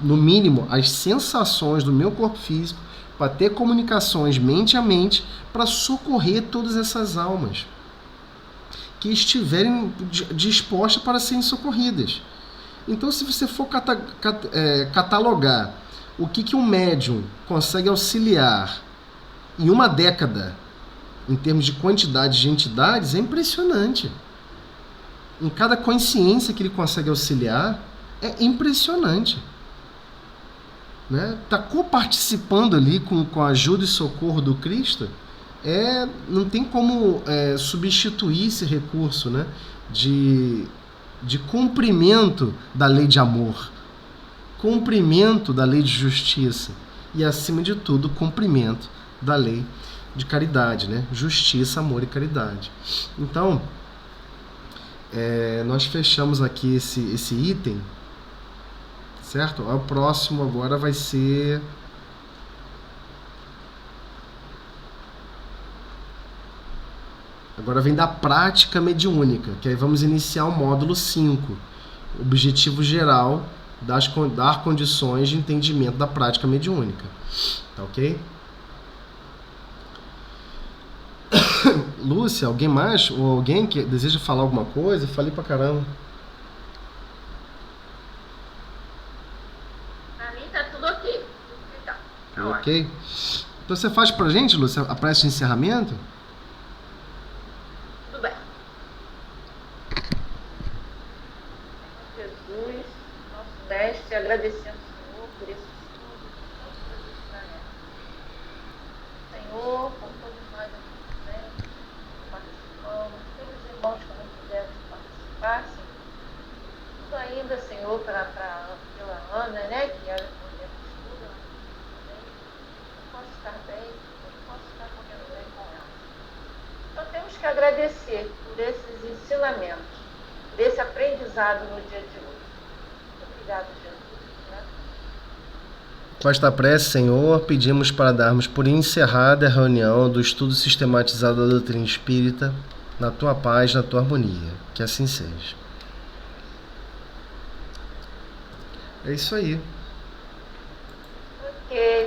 no mínimo as sensações do meu corpo físico, para ter comunicações mente a mente, para socorrer todas essas almas que estiverem dispostas para serem socorridas. Então, se você for catalogar o que um médium consegue auxiliar em uma década, em termos de quantidade de entidades, é impressionante. Em cada consciência que ele consegue auxiliar, é impressionante. Né? Tá coparticipando ali com a ajuda e socorro do Cristo, não tem como substituir esse recurso, né? de de cumprimento da lei de amor, cumprimento da lei de justiça e, acima de tudo, cumprimento da lei de caridade, né? Justiça, amor e caridade. Então, nós fechamos aqui esse item, certo? O próximo agora vai ser... Agora vem da prática mediúnica, que aí vamos iniciar o módulo 5. Objetivo geral, dar condições de entendimento da prática mediúnica. Tá ok? Lúcia, alguém mais? Ou alguém que deseja falar alguma coisa? Falei pra caramba.
Pra mim tá tudo ok.
Tudo ok? Então você faz pra gente, Lúcia, a prece de encerramento?
Tudo bem. Jesus, nosso mestre, agradecendo ao Senhor por esse estudo, tantas coisas para ela. Senhor, por todos nós aqui presentes, participamos, todos os irmãos que não puderam participar, Senhor. Tudo ainda, Senhor, pela Ana, né, que era mulher que estuda, não posso estar bem, não posso estar correndo bem com ela. Então temos que agradecer por esses ensinamentos, por esse aprendizado no dia de hoje. Muito obrigado, Jesus. Né?
Com esta prece, Senhor, pedimos para darmos por encerrada a reunião do estudo sistematizado da doutrina espírita, na tua paz, na tua harmonia. Que assim seja. É isso aí.
Ok.